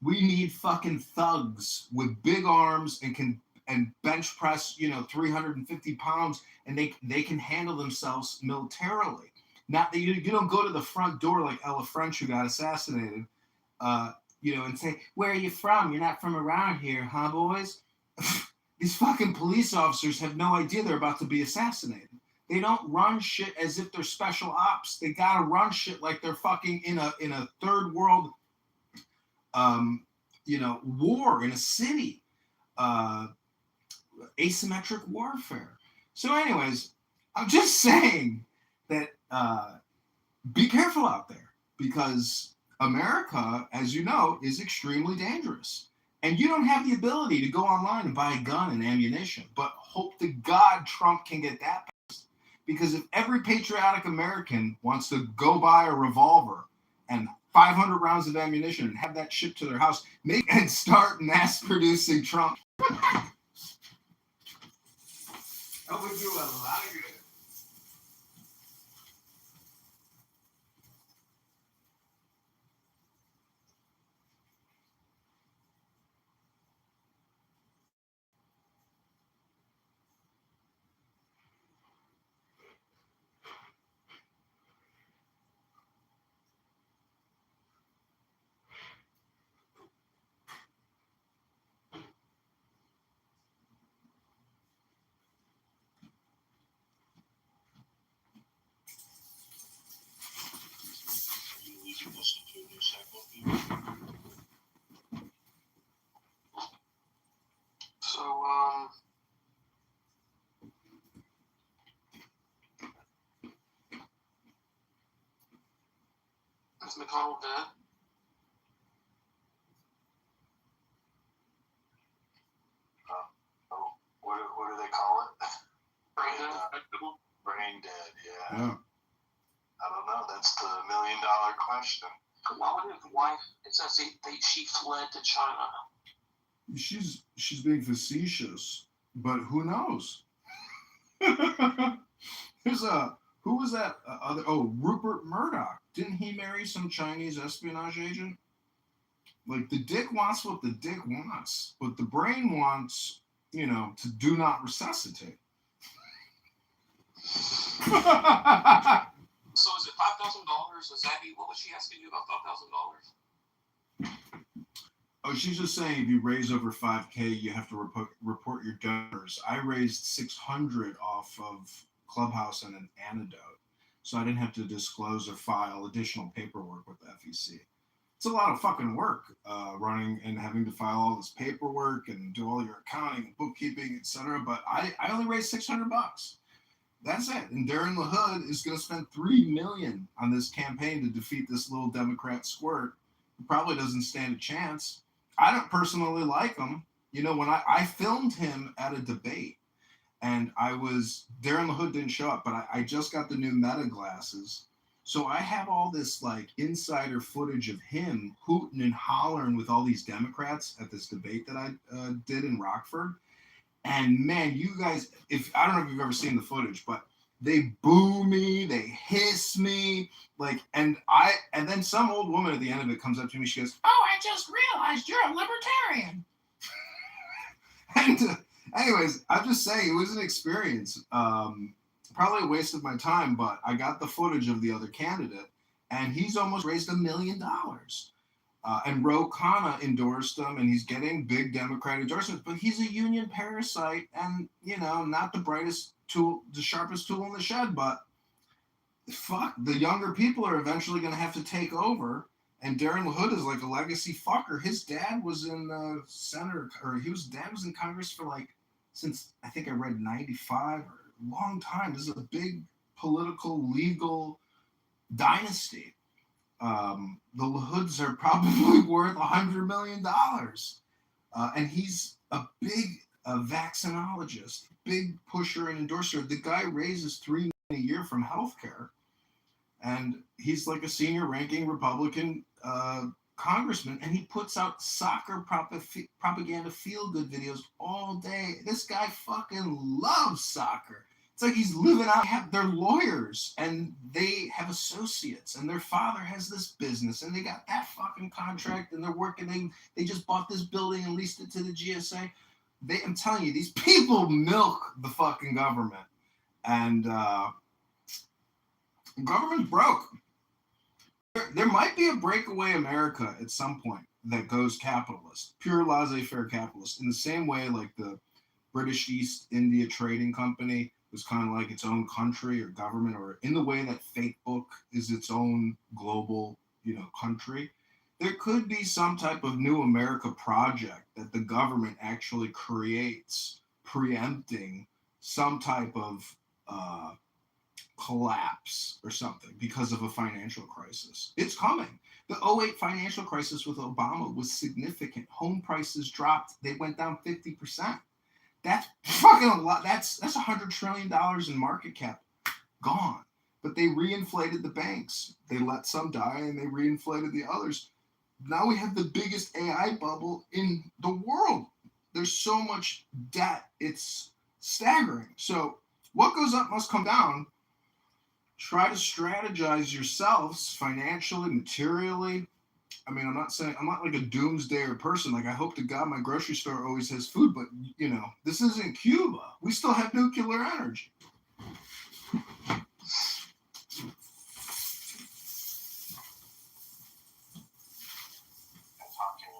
We need fucking thugs with big arms and can bench press, 350 pounds, and they can handle themselves militarily. Not that you don't go to the front door like Ella French, who got assassinated, and say, where are you from? You're not from around here, huh, boys? These fucking police officers have no idea they're about to be assassinated. They don't run shit as if they're special ops. They gotta run shit like they're fucking in a third world, war in a city, asymmetric warfare. So, anyways, I'm just saying that be careful out there because America, as you know, is extremely dangerous. And you don't have the ability to go online and buy a gun and ammunition, but hope to God Trump can get that passed. Because if every patriotic American wants to go buy a revolver and 500 rounds of ammunition and have that shipped to their house, and start mass producing Trump. That would do a lot of good. We can listen to a new segment. So, is McConnell dead? What do they call it? Brain dead? Brain dead, yeah. Yeah. I don't know. That's the $1 million question. Why would his wife, it says she fled to China. She's being facetious, but who knows? Who was that other? Oh, Rupert Murdoch. Didn't he marry some Chinese espionage agent? Like the dick wants what the dick wants, but the brain wants, to do not resuscitate. So is it $5,000? Is that what was she asking you about $5,000? Oh, she's just saying if you raise over 5K, you have to report your donors. I raised 600 off of Clubhouse and an antidote, so I didn't have to disclose or file additional paperwork with the FEC. It's a lot of fucking work, running and having to file all this paperwork and do all your accounting and bookkeeping, etc. But I only raised $600. That's it. And Darren LaHood is going to spend $3 million on this campaign to defeat this little Democrat squirt who probably doesn't stand a chance. I don't personally like him. When I filmed him at a debate, and Darren LaHood didn't show up, but I just got the new Meta glasses. So I have all this like insider footage of him hooting and hollering with all these Democrats at this debate that I did in Rockford. And man, you guys, I don't know if you've ever seen the footage, but they boo me, they hiss me, and then some old woman at the end of it comes up to me, she goes, "Oh, I just realized you're a libertarian." And anyways, I'm just saying it was an experience. Probably a waste of my time, but I got the footage of the other candidate, and he's almost raised $1 million. And Ro Khanna endorsed him, and he's getting big Democrat endorsements, but he's a union parasite and, not the brightest tool, the sharpest tool in the shed, but fuck, the younger people are eventually going to have to take over, and Darren LaHood is like a legacy fucker. His dad was in the Senate, or dad was in Congress for since, I think I read 95, or a long time. This is a big political, legal dynasty. The LaHoods are probably worth $100 million. And he's a big vaccinologist, big pusher and endorser. The guy raises $3 million a year from healthcare. And he's like a senior ranking Republican congressman. And he puts out soccer propaganda feel-good videos all day. This guy fucking loves soccer. It's like he's living out. They're lawyers and they have associates, and their father has this business, and they got that fucking contract, and they're working. They just bought this building and leased it to the GSA. I'm telling you, these people milk the fucking government, and government's broke. There might be a breakaway America at some point that goes capitalist, pure laissez-faire capitalist, in the same way like the British East India Trading Company was kind of like its own country or government, or in the way that Facebook is its own global, country. there could be some type of new America project that the government actually creates, preempting some type of collapse or something because of a financial crisis. It's coming. The '08 financial crisis with Obama was significant. Home prices dropped. They went down 50%. That's fucking a lot. That's $100 trillion in market cap gone. But they reinflated the banks. They let some die and they reinflated the others. Now we have the biggest AI bubble in the world. There's so much debt. It's staggering. So what goes up must come down. Try to strategize yourselves financially, materially. I mean, I'm not like a doomsdayer person. Like, I hope to God my grocery store always has food, but, you know, this isn't Cuba. We still have nuclear energy. Talking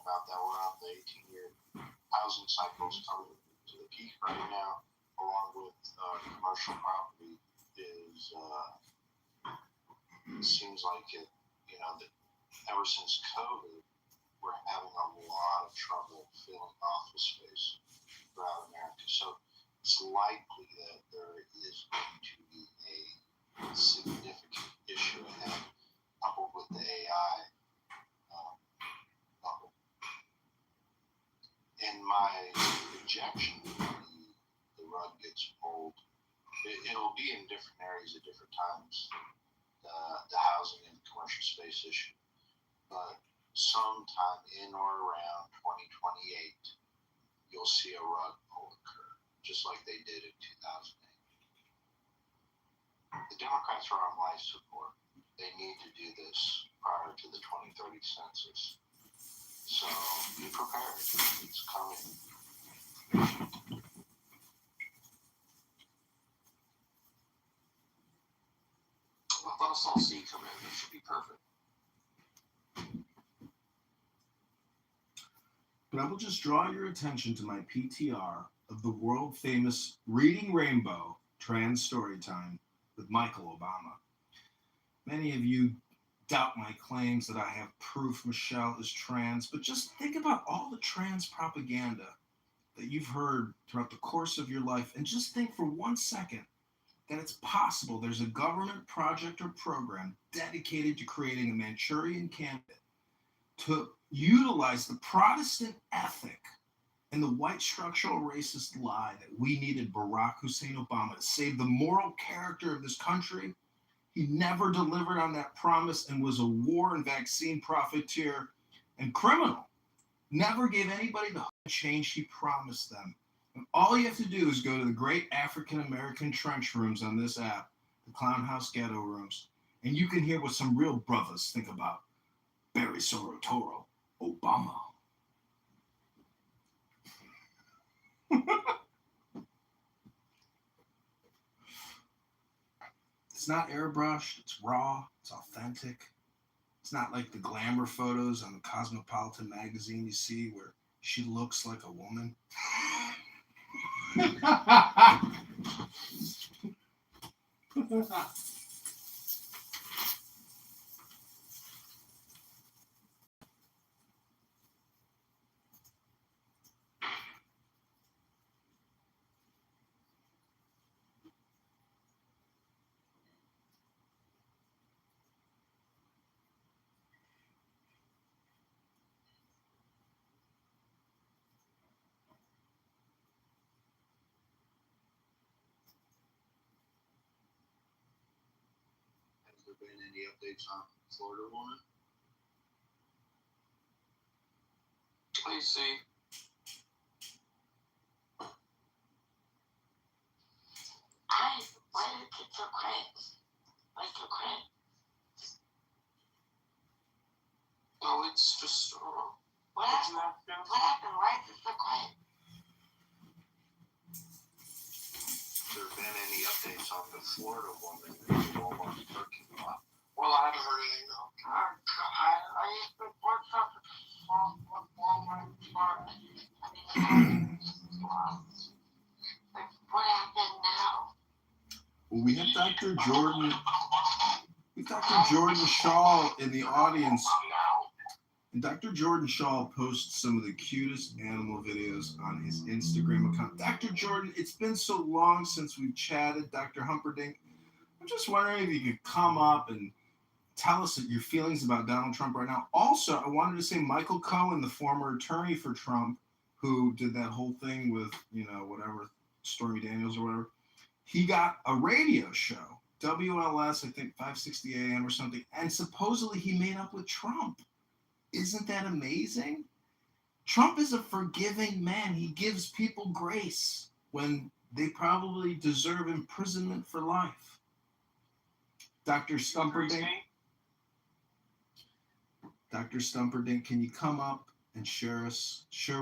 about that, we're on the 18-year housing cycles coming to the peak right now, along with commercial property is, it seems like it, you know, that ever since COVID, we're having a lot of trouble filling office space throughout America. So it's likely that there is going to be a significant issue ahead, coupled with the AI bubble. And my projection, the rug gets pulled. It'll be in different areas at different times, the housing and commercial space issue. But sometime in or around 2028, you'll see a rug pull occur, just like they did in 2008. The Democrats are on life support. They need to do this prior to the 2030 census. So be prepared. It's coming. Let us all see come in. It should be perfect. But I will just draw your attention to my PTR of the world famous Reading Rainbow Trans Storytime with Michael Obama. Many of you doubt my claims that I have proof Michelle is trans, but just think about all the trans propaganda that you've heard throughout the course of your life, and just think for 1 second that it's possible there's a government project or program dedicated to creating a Manchurian candidate to utilize the Protestant ethic and the white structural racist lie that we needed Barack Hussein Obama to save the moral character of this country. He never delivered on that promise and was a war and vaccine profiteer and criminal. Never gave anybody the change he promised them. And all you have to do is go to the great African American trench rooms on this app, the Clown House Ghetto Rooms, and you can hear what some real brothers think about Barry Sorotoro Obama. It's not airbrushed, it's raw, it's authentic. It's not like the glamour photos on the Cosmopolitan magazine you see where she looks like a woman. Has there been any updates on Florida woman? Please see. Why did it get so quiet? Why so quiet? Oh, it's just. What happened? What happened? Why is it so quiet? Has there been any updates on the Florida woman in the Walmart parking lot? Well, I haven't heard anything though. I used to work something with Walmart. What happened now? Well, we have Dr. Jordan Shaw in the audience. And Dr. Jordan Shaw posts some of the cutest animal videos on his Instagram account. Dr. Jordan, it's been so long since we've chatted, Dr. Humperdinck. I'm just wondering if you could come up and tell us your feelings about Donald Trump right now. Also, I wanted to say Michael Cohen, the former attorney for Trump, who did that whole thing with, whatever, Stormy Daniels or whatever, he got a radio show, WLS, I think 560 AM or something, and supposedly he made up with Trump. Isn't that amazing? Trump is a forgiving man. He gives people grace when they probably deserve imprisonment for life. Dr. Stumperdink, can you come up and share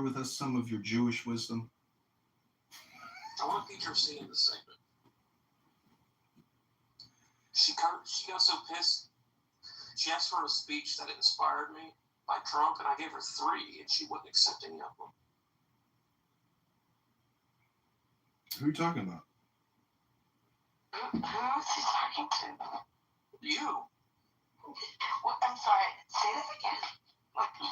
with us some of your Jewish wisdom? I want to feature a scene in this segment. She got so pissed. She asked for a speech that inspired me by Trump, and I gave her 3, and she wouldn't accept any of them. Who are you talking about? Who is she talking to? You. What? I'm sorry. Say this again.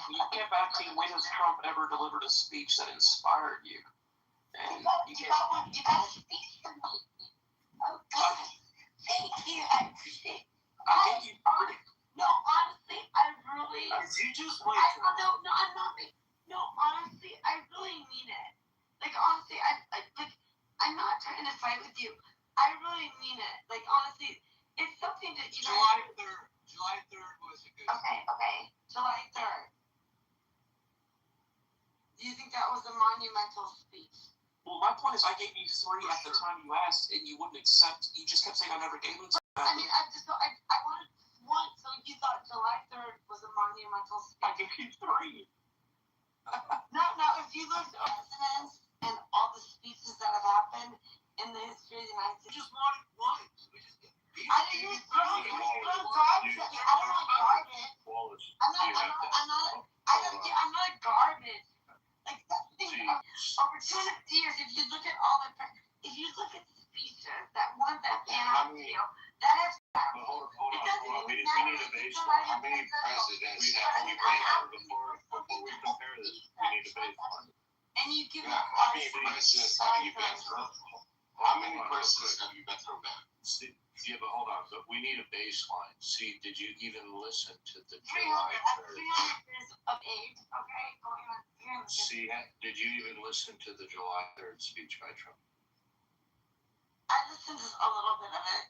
You kept asking when has Trump ever delivered a speech that inspired you? And You got a speech for me. Oh, God. Thank you. I appreciate it. I gave you. No, honestly, I really. You just wait. No, I'm not. No, honestly, I really mean it. Like, honestly, I'm not trying to fight with you. I really mean it. Like, honestly, it's something that you July 3rd was a good. Okay. July 3rd. Do you think that was a monumental speech? Well, my point is, I gave you 3 at the time you asked, and you wouldn't accept. You just kept saying I never gave them. I mean, I wanted one, so you thought July 3rd was a monumental speech. I gave you 3. Now, if you look at presidents and all the speeches that have happened in the history of the United States, Just wanted one. So we just I didn't use garbage. I don't like garbage. Wallace, I'm not a garbage. Like, that's the thing. Over 200 years, if you look at all the speeches that one that stand out to you, that is. Hold on. We need a baseline. How many presidents have we had before we compare this? We need a baseline. And you give How many presidents have you been through? How many presidents have you been through, man? Yeah, but hold on. But we need a baseline. See, did you even listen to the 300 July 3rd? years of age, okay? Going on 300 years. See, did you even listen to the July 3rd speech by Trump? I listened to a little bit of it.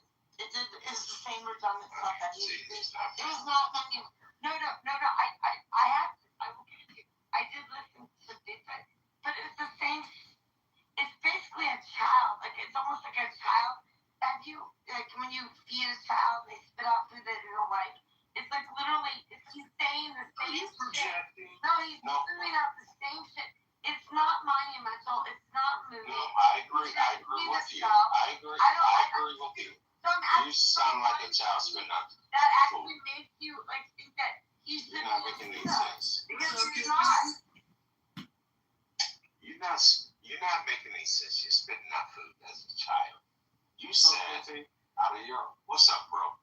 It was the same redundant stuff that he used. It was not funny. No. I will give it to you. I did listen to it, but it's the same. It's basically a child. Like, it's almost like a child. When you feed a child, they spit out food that they don't like. It's like literally, he's saying the same shit. No, he's spitting out the same shit. It's not monumental. It's not moving. No, I agree with you. I agree with you. So You sound like a child spitting out. That actually makes you think that he should. You're not making any sense. Because you're not. You're not making any sense. You're spitting out food as a child. You said what's up, bro?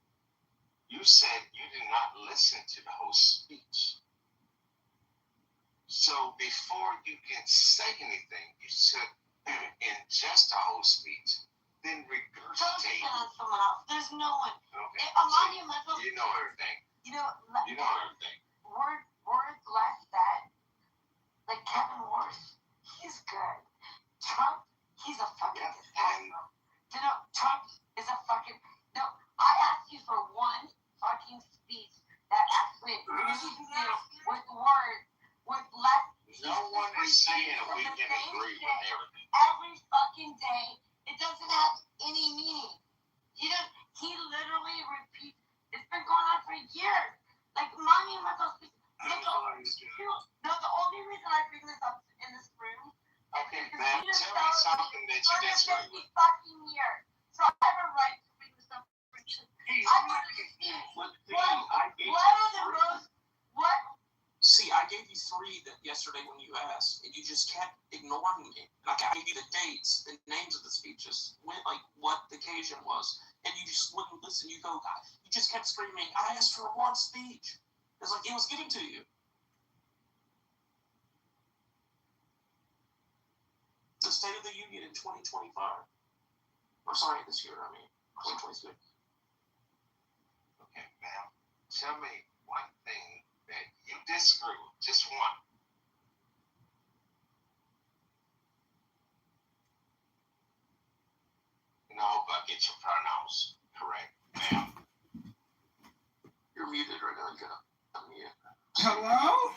You said you did not listen to the whole speech. So before you can say anything, you should ingest the whole speech, then regurgitate. Someone else. There's no one. Okay. A monumental. You know everything. You know everything. Words less that, like Kevin Morris, he's good. Trump, he's a fucking disaster. Trump is a fucking. No, I asked you for one fucking speech that actually agrees with words, with less. No one is saying we can agree with everything. Every fucking day, it doesn't have any meaning. He literally repeats. It's been going on for years. Like monumental speeches. No, the only reason I bring this up in this room. Okay, man, tell me something that you disagree with. Fucking years. So I have a right to bring this up. See, I gave you 3 yesterday when you asked, and you just kept ignoring me. Like, I gave you the dates, the names of the speeches, what the occasion was, and you just wouldn't listen. You just kept screaming, I asked for one speech. It's like it was given to you. State of the Union in 2025. Or sorry, this year, 2022. Okay, ma'am, tell me one thing that you disagree with, just one. And I hope I get your pronouns correct, ma'am. You're muted right now. You gotta unmute. Hello?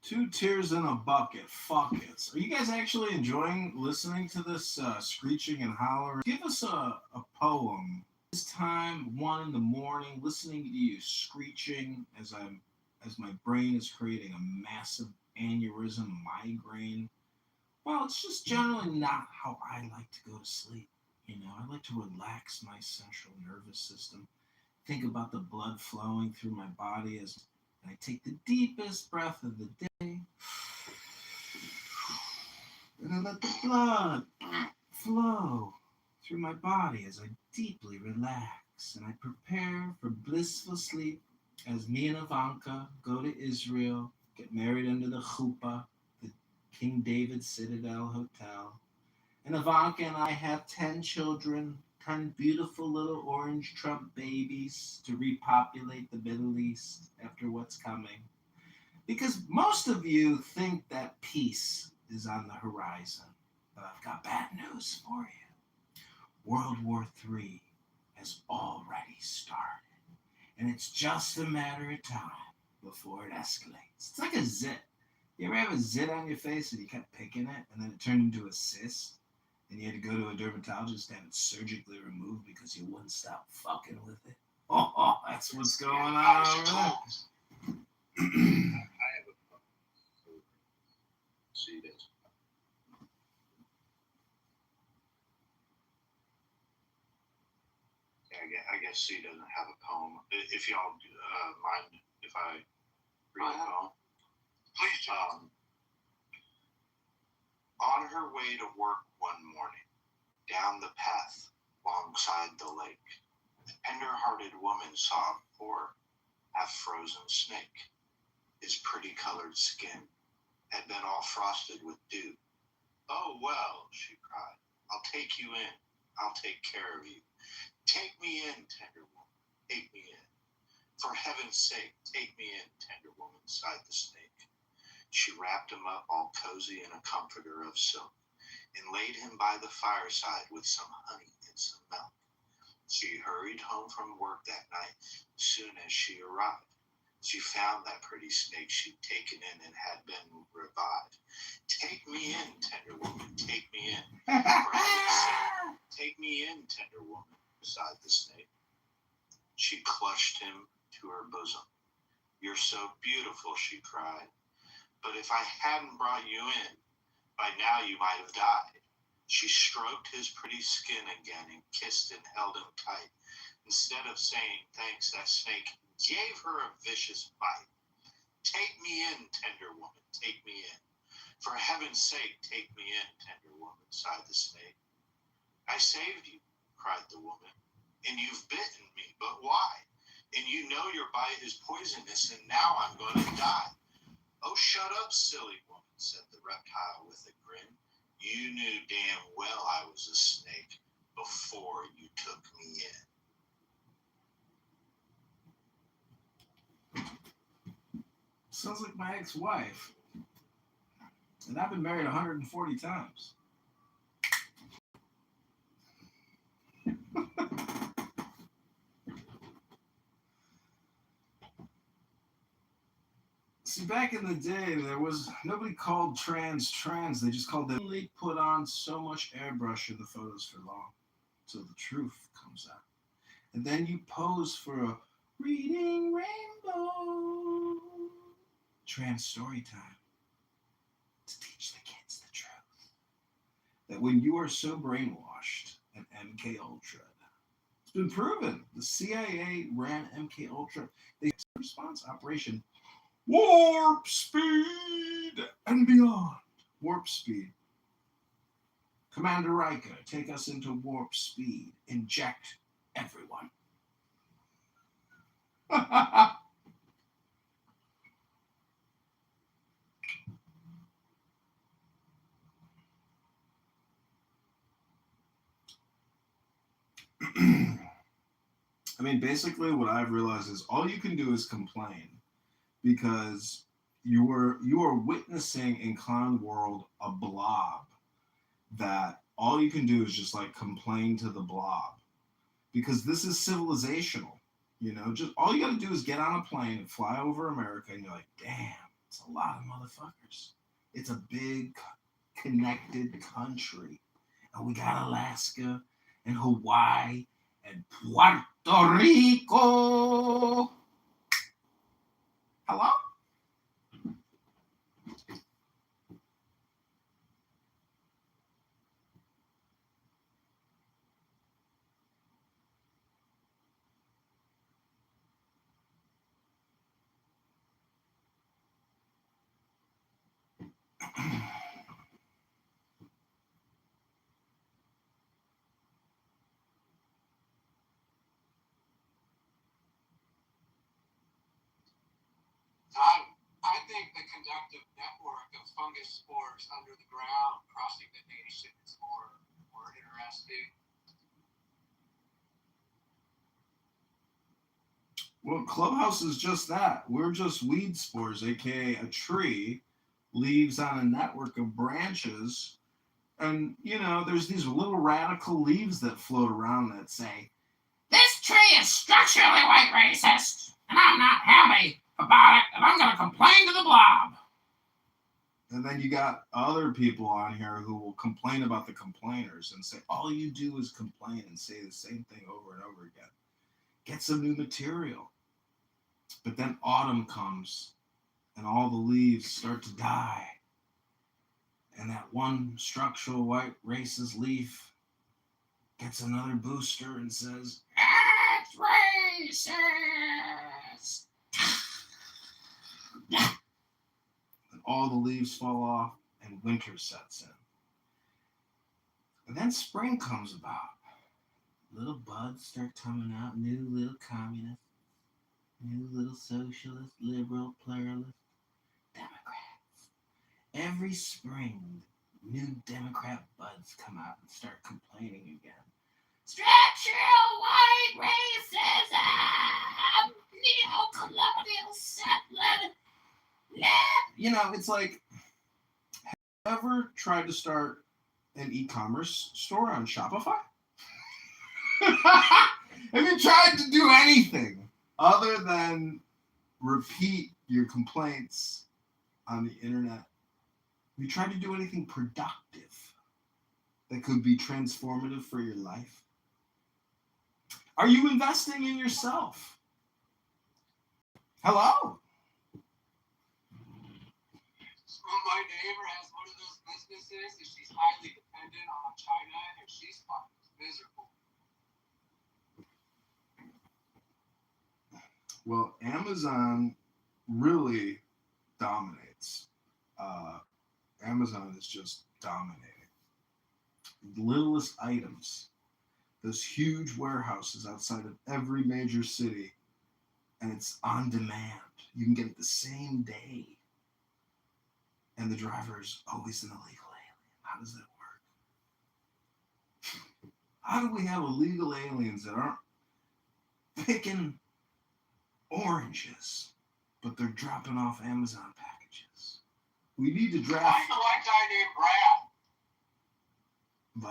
2 tears in a bucket. Fuck it. Are you guys actually enjoying listening to this screeching and hollering? Give us a poem. This time, 1 in the morning, listening to you screeching as my brain is creating a massive aneurysm migraine. Well, it's just generally not how I like to go to sleep. I like to relax my central nervous system. Think about the blood flowing through my body as I take the deepest breath of the day. And I let the blood flow through my body as I deeply relax. And I prepare for blissful sleep as me and Ivanka go to Israel, get married under the chuppah, the King David Citadel Hotel. And Ivanka and I have 10 children, 10 beautiful little orange Trump babies to repopulate the Middle East after what's coming. Because most of you think that peace is on the horizon. But I've got bad news for you. World War III has already started. And it's just a matter of time before it escalates. It's like a zit. You ever have a zit on your face and you kept picking it and then it turned into a cyst? And you had to go to a dermatologist and have it surgically removed because you wouldn't stop fucking with it. Oh, that's what's going on over there. I have a problem. See this. I guess C doesn't have a poem. If y'all mind if I read a poem? Please, John. On her way to work one morning, down the path alongside the lake, a tender-hearted woman saw a poor, half-frozen snake. His pretty-colored skin had been all frosted with dew. "Oh, well," she cried, "I'll take you in. I'll take care of you. Take me in, tender woman. Take me in. For heaven's sake, take me in, tender woman," sighed the snake. She wrapped him up all cozy in a comforter of silk and laid him by the fireside with some honey and some milk. She hurried home from work that night. As soon as she arrived, she found that pretty snake she'd taken in and had been revived. "Take me in, tender woman, take me in. For heaven's sake, take me in, tender woman," sighed the snake. She clutched him to her bosom. "You're so beautiful," she cried. "But if I hadn't brought you in, by now you might have died." She stroked his pretty skin again and kissed and held him tight. Instead of saying thanks, that snake gave her a vicious bite. "Take me in, tender woman, take me in. For heaven's sake, take me in, tender woman," sighed the snake. "I saved you," cried the woman, "and you've bitten me, but why? And you know your bite is poisonous, and now I'm going to die." "Oh, shut up, silly woman," said the reptile with a grin. "You knew damn well I was a snake before you took me in." Sounds like my ex-wife. And I've been married 140 times. See, back in the day, there was nobody called trans. They just called them. They put on so much airbrush in the photos for long, so the truth comes out. And then you pose for a reading rainbow trans story time to teach the kids the truth. That when you are so brainwashed at MK Ultra, it's been proven. The CIA ran MK Ultra. They response operation. Warp speed and beyond. Warp speed. Commander Riker, take us into warp speed. Inject everyone. I mean, basically, what I've realized is all you can do is complain, because you are witnessing in clown world a blob that all you can do is just like complain to the blob, because this is civilizational. Just all you got to do is get on a plane and fly over America, and you're like, damn, it's a lot of motherfuckers. It's a big connected country, and we got Alaska and Hawaii and Puerto Rico. Hello? I think the conductive network of fungus spores under the ground crossing the nation is more interesting. Well, Clubhouse is just that. We're just weed spores, aka a tree, leaves on a network of branches. And, there's these little radical leaves that float around that say, "This tree is structurally white racist, and I'm not happy about it, and I'm going to complain to the blob." And then you got other people on here who will complain about the complainers and say, all you do is complain and say the same thing over and over again. Get some new material. But then autumn comes, and all the leaves start to die. And that one structural white racist leaf gets another booster and says, "It's racist!" And all the leaves fall off, and winter sets in. And then spring comes about. Little buds start coming out, new little communists, new little socialist, liberal, pluralist, Democrats. Every spring, new Democrat buds come out and start complaining again. Structural white racism, neo-colonial settler. It's like, have you ever tried to start an e-commerce store on Shopify? Have you tried to do anything other than repeat your complaints on the internet? Have you tried to do anything productive that could be transformative for your life? Are you investing in yourself? Hello? My neighbor has one of those businesses, and she's highly dependent on China, and she's fucking miserable. Well, Amazon really dominates. Amazon is just dominating. The littlest items, those huge warehouses outside of every major city, and it's on demand. You can get it the same day. And the driver's always an illegal alien. How does that work? How do we have illegal aliens that aren't picking oranges, but they're dropping off Amazon packages? We need to draft Find the white guy named Brad.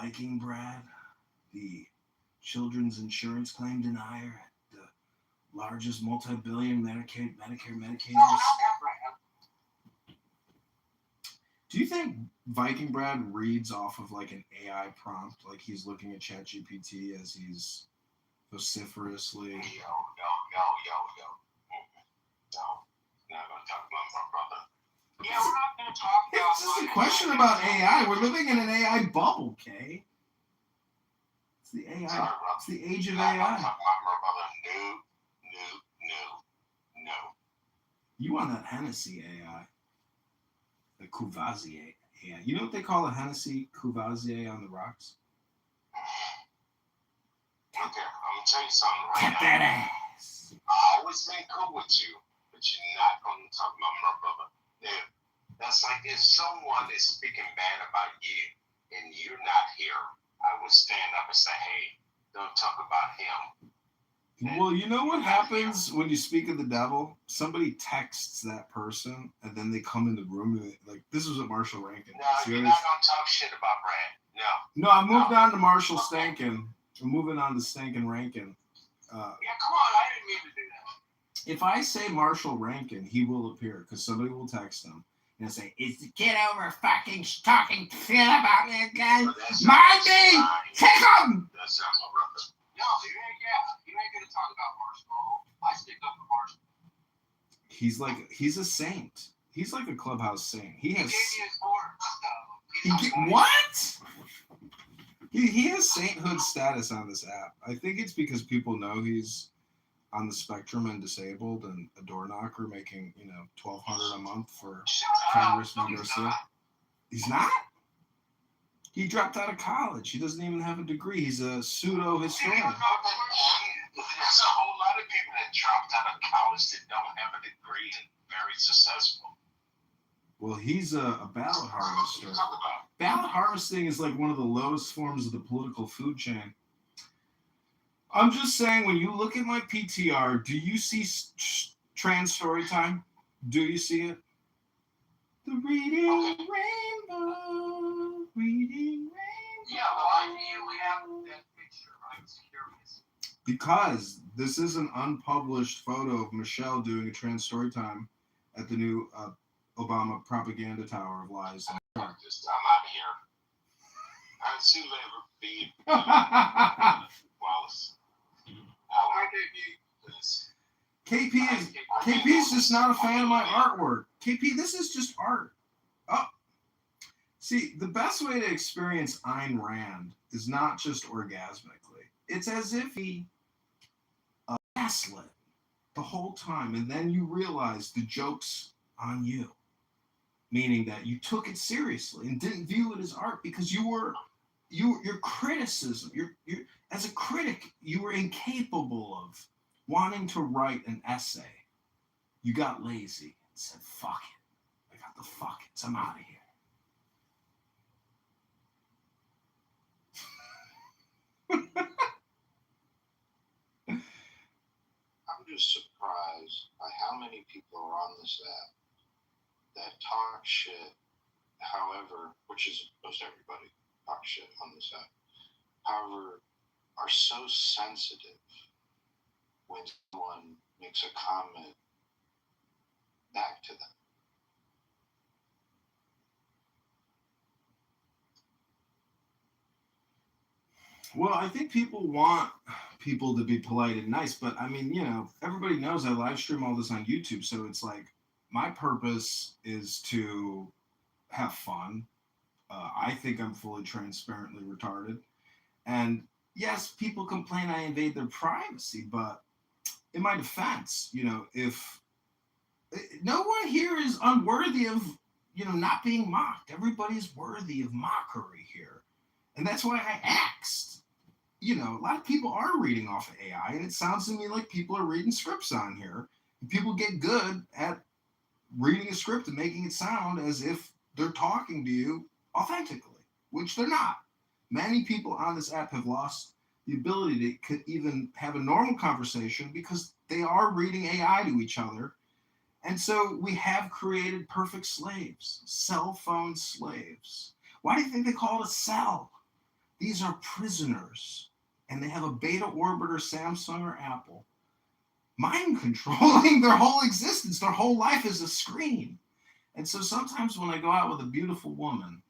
Viking Brad, the children's insurance claim denier at the largest multi-billion Medicare Medicaid. No, not that Brad. Do you think Viking Brad reads off of like an AI prompt, like he's looking at ChatGPT as he's vociferously? Yo. No, not gonna talk about my brother. Yeah, we're not going to talk about. It's just a question about AI. We're living in an AI bubble, Kay. It's the AI. Sorry, bro. It's the age of Not gonna AI. talk about my brother. No. You on that Hennessy AI? The Courvoisier AI. You know what they call a Hennessy Courvoisier on the rocks? Okay, I'm gonna tell you something right Cut now. that ass. I always been cool with you, but you're not gonna talk about my brother. Now, that's like if someone is speaking bad about you and you're not here, I would stand up and say, hey, don't talk about him. Well, you know what happens when you speak of the devil? Somebody texts that person, and then they come in the room, and like, this was at Marshall Rankin. No, you're not gonna talk shit about Rand. No. No, I moved on to Marshall Stankin. I'm moving on to Stankin Rankin. Yeah, come on, I didn't mean to do that. If I say Marshall Rankin, he will appear because somebody will text him and say, "Is the Kitover fucking talking shit about me again? Mind me! Kick him!" That sounds rough. No, you ain't gonna talk about Marshall. I stick up for Marshall. He's a saint. He's like a clubhouse saint. He has. He gave me his horn. What? He has sainthood status on this app. I think it's because people know he's on the spectrum and disabled and a door knocker making, $1,200 a month for Congressman Garcia. He's not? He dropped out of college. He doesn't even have a degree. He's a pseudo historian. There's a whole lot of people that dropped out of college that don't have a degree and very successful. Well, he's a ballot harvester. Ballot harvesting is like one of the lowest forms of the political food chain. I'm just saying, when you look at my PTR, do you see trans story time? Do you see it? The reading rainbow, reading rainbow. Yeah, why do we have that picture? I'm curious. Because this is an unpublished photo of Michelle doing a trans story time at the new Obama propaganda tower of lies. I'm out of here. I see you later, Wallace. KP is just not a fan of my artwork. KP, this is just art. Oh, see, the best way to experience Ayn Rand is not just orgasmically. It's as if he gaslit the whole time, and then you realize the joke's on you, meaning that you took it seriously and didn't view it as art because your criticism, you're as a critic, you were incapable of wanting to write an essay. You got lazy and said, "Fuck it. I got the fuck it. I'm out of here." I'm just surprised by how many people are on this app that talk shit, however, which is most everybody talks shit on this app, however, are so sensitive when someone makes a comment back to them. Well, I think people want people to be polite and nice, but I mean, everybody knows I live stream all this on YouTube, so it's like my purpose is to have fun. I think I'm fully transparently retarded. And yes, people complain I invade their privacy, but in my defense, if no one here is unworthy of, not being mocked. Everybody's worthy of mockery here. And that's why I asked. A lot of people are reading off of AI, and it sounds to me like people are reading scripts on here. And people get good at reading a script and making it sound as if they're talking to you authentically, which they're not. Many people on this app have lost the ability to even have a normal conversation because they are reading AI to each other. And so we have created perfect slaves, cell phone slaves. Why do you think they call it a cell? These are prisoners, and they have a beta orbiter, Samsung or Apple, mind controlling their whole existence. Their whole life is a screen. And so sometimes when I go out with a beautiful woman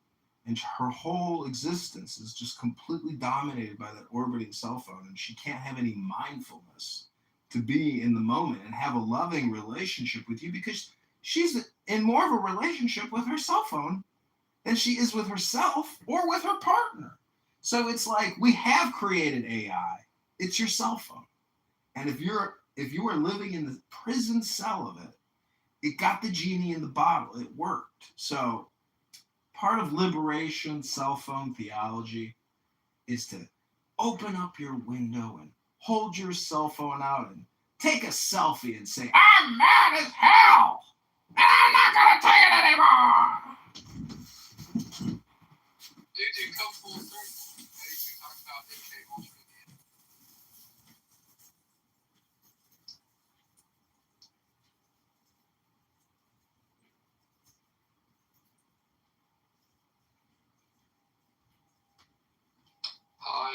and her whole existence is just completely dominated by that orbiting cell phone, and she can't have any mindfulness to be in the moment and have a loving relationship with you because she's in more of a relationship with her cell phone than she is with herself or with her partner. So it's like we have created AI. It's your cell phone. And if you are living in the prison cell of it, it got the genie in the bottle. It worked. So part of liberation cell phone theology is to open up your window and hold your cell phone out and take a selfie and say, "I'm mad as hell, and I'm not going to take it anymore." Did you come full circle? You talk about the cable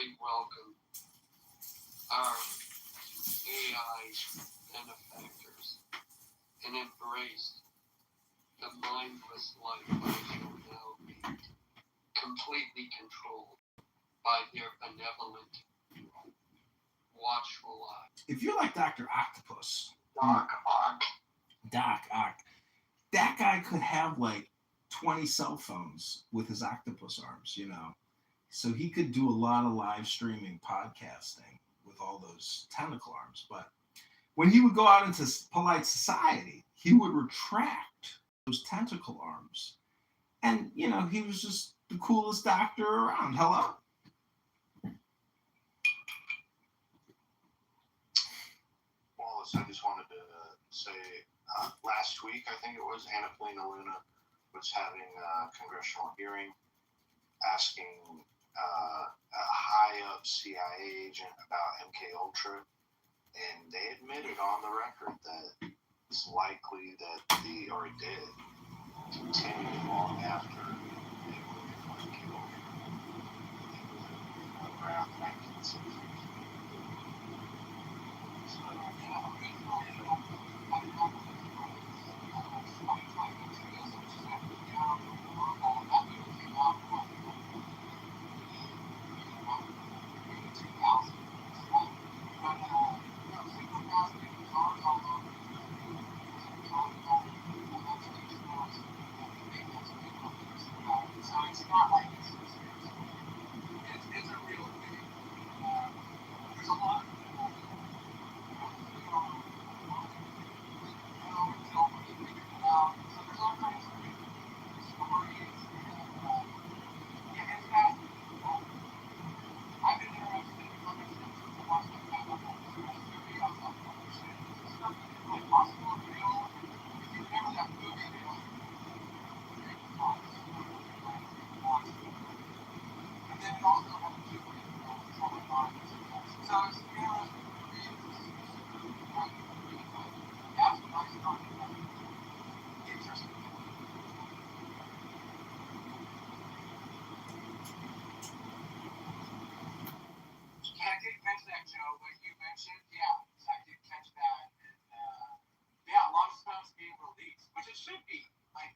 might welcome our AI benefactors and embrace the mindless life I shall now lead, completely controlled by their benevolent, watchful eye. If you're like Dr. Octopus, Doc Ock. Doc Ock, that guy could have like 20 cell phones with his octopus arms, you know. So he could do a lot of live streaming podcasting with all those tentacle arms. But when he would go out into polite society, he would retract those tentacle arms. And, you know, he was just the coolest doctor around. Hello? Wallace, I just wanted to say, last week, I think it was, Anna Polina Luna was having a congressional hearing asking a high-up CIA agent about MK Ultra, and they admitted on the record that it's likely that or it did continue long after they were killed. It was around 1960. I did catch that, Joe, what you mentioned. Yeah, I did catch that. And, yeah, a lot of stuff's being released, which it should be. Like,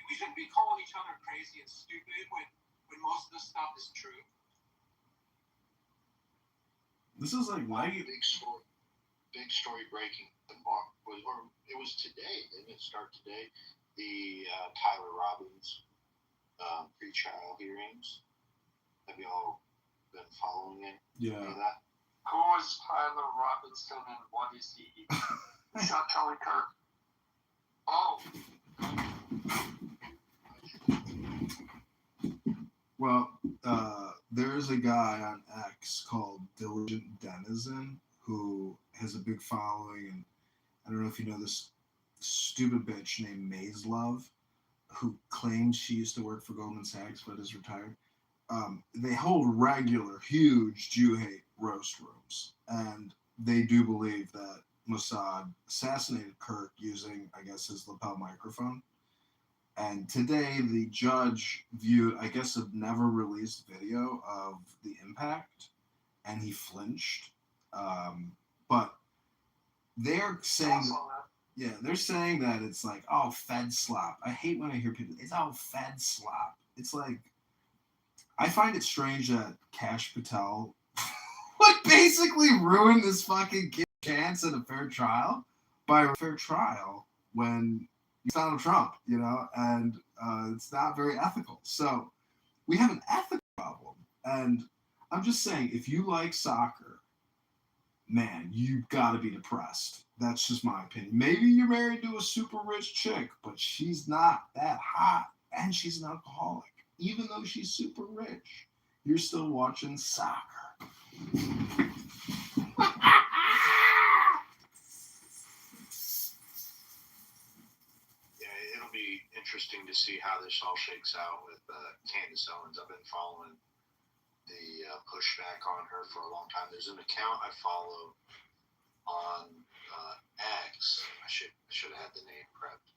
we shouldn't be calling each other crazy and stupid when most of this stuff is true. This is like, why you... Big story breaking. It was today, didn't it start today? The Tyler Robbins pre-trial hearings. Have you all been following it? Yeah. Any of that? Who is Tyler Robinson and what is he? He's not Charlie Kirk. Oh. Well, there's a guy on X called Diligent Denizen who has a big following, and I don't know if you know this stupid bitch named Maze Love, who claims she used to work for Goldman Sachs but is retired. They hold regular, huge Jew hate roast rooms, and they do believe that Mossad assassinated Kirk using, I guess, his lapel microphone. And today, the judge viewed, I guess, a never released video of the impact, and he flinched. But they're saying, they're saying that it's like, oh, Fed slop. I hate when I hear people, it's all Fed slop. It's like, I find it strange that Kash Patel would basically ruin this fucking kid's chance at a fair trial by a fair trial when he's Donald Trump, you know, and it's not very ethical. So we have an ethical problem. And I'm just saying, if you like soccer, man, you've got to be depressed. That's just my opinion. Maybe you're married to a super rich chick, but she's not that hot, and she's an alcoholic. Even though she's super rich, you're still watching soccer. Yeah, it'll be interesting to see how this all shakes out with Candace Owens. I've been following the pushback on her for a long time. There's an account I follow on X. I should have had the name prepped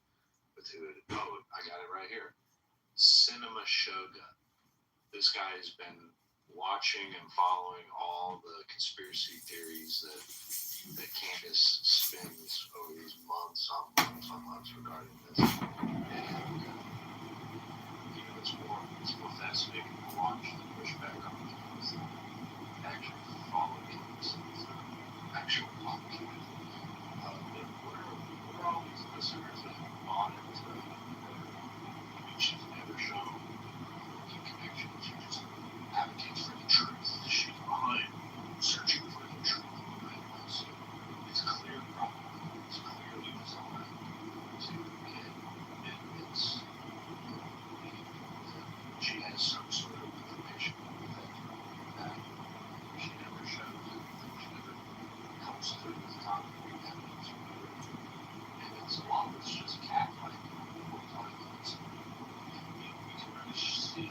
with who it. Oh, I got it right here. Cinema Shogun. This guy has been watching and following all the conspiracy theories that Candace spins over these months on months regarding this. And it's more fascinating to watch the pushback on the things that actually follow Candace's actual policy. But what are all these listeners that have bought into her? She's never shown connections. She just advocates for the truth. She's behind searching for the truth. Right? So it's clear, probably. It's clearly designed to get, and it's, she has some sort of information that she never shows it. She never comes through with concrete evidence. And it's a lot of it's just catfighting. We can really see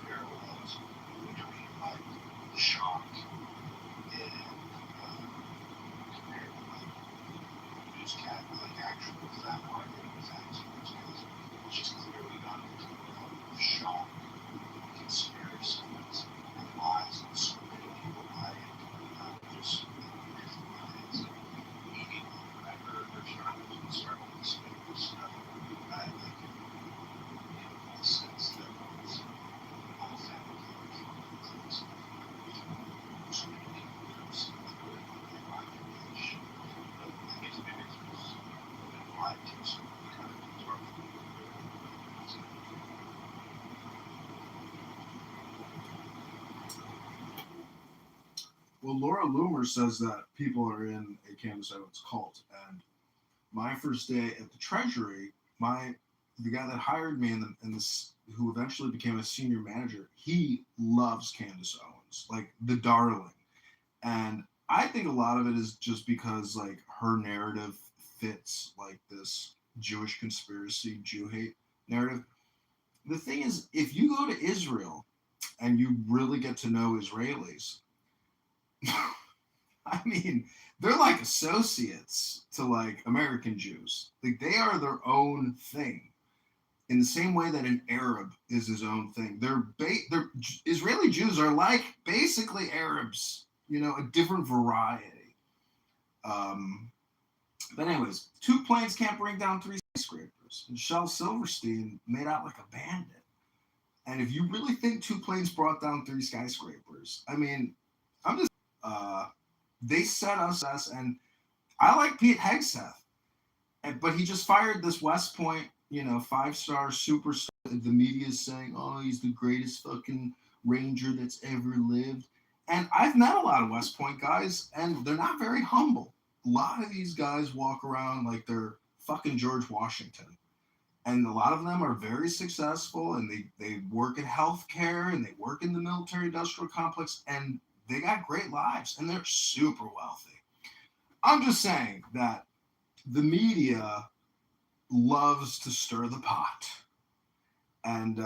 parallels between like the shock and compared to like newscat, like actual fact market facts in this case. It's just clearly not into the realm of shock, conspiracies, and lies, and so many people buy into just different ways. Immediately when I heard her starting to spin this stuff, I like it. In the sense that it was all family things. So many people don't see through it when they buy the niche. But I guess maybe it's just been lied to, so we kind of absorb it. Well, Laura Loomer says that people are in a Candace Owens cult, and my first day at the Treasury, the guy that hired me and this who eventually became a senior manager, he loves Candace Owens, like the darling. And I think a lot of it is just because like her narrative fits like this Jewish conspiracy, Jew hate narrative. The thing is, if you go to Israel and you really get to know Israelis, I mean, they're like associates to like American Jews. Like they are their own thing. In the same way that an Arab is his own thing. They're Israeli Jews are like basically Arabs, a different variety. But anyways, 2 planes can't bring down 3 skyscrapers. And Shel Silverstein made out like a bandit. And if you really think 2 planes brought down 3 skyscrapers, I mean, I'm just they set us, and I like Pete Hegseth, but he just fired this West Point, 5-star superstar. The media is saying, oh, he's the greatest fucking Ranger that's ever lived. And I've met a lot of West Point guys, and they're not very humble. A lot of these guys walk around like they're fucking George Washington. And a lot of them are very successful, and they work in healthcare, and they work in the military-industrial complex, and they got great lives, and they're super wealthy. I'm just saying that the media loves to stir the pot. And,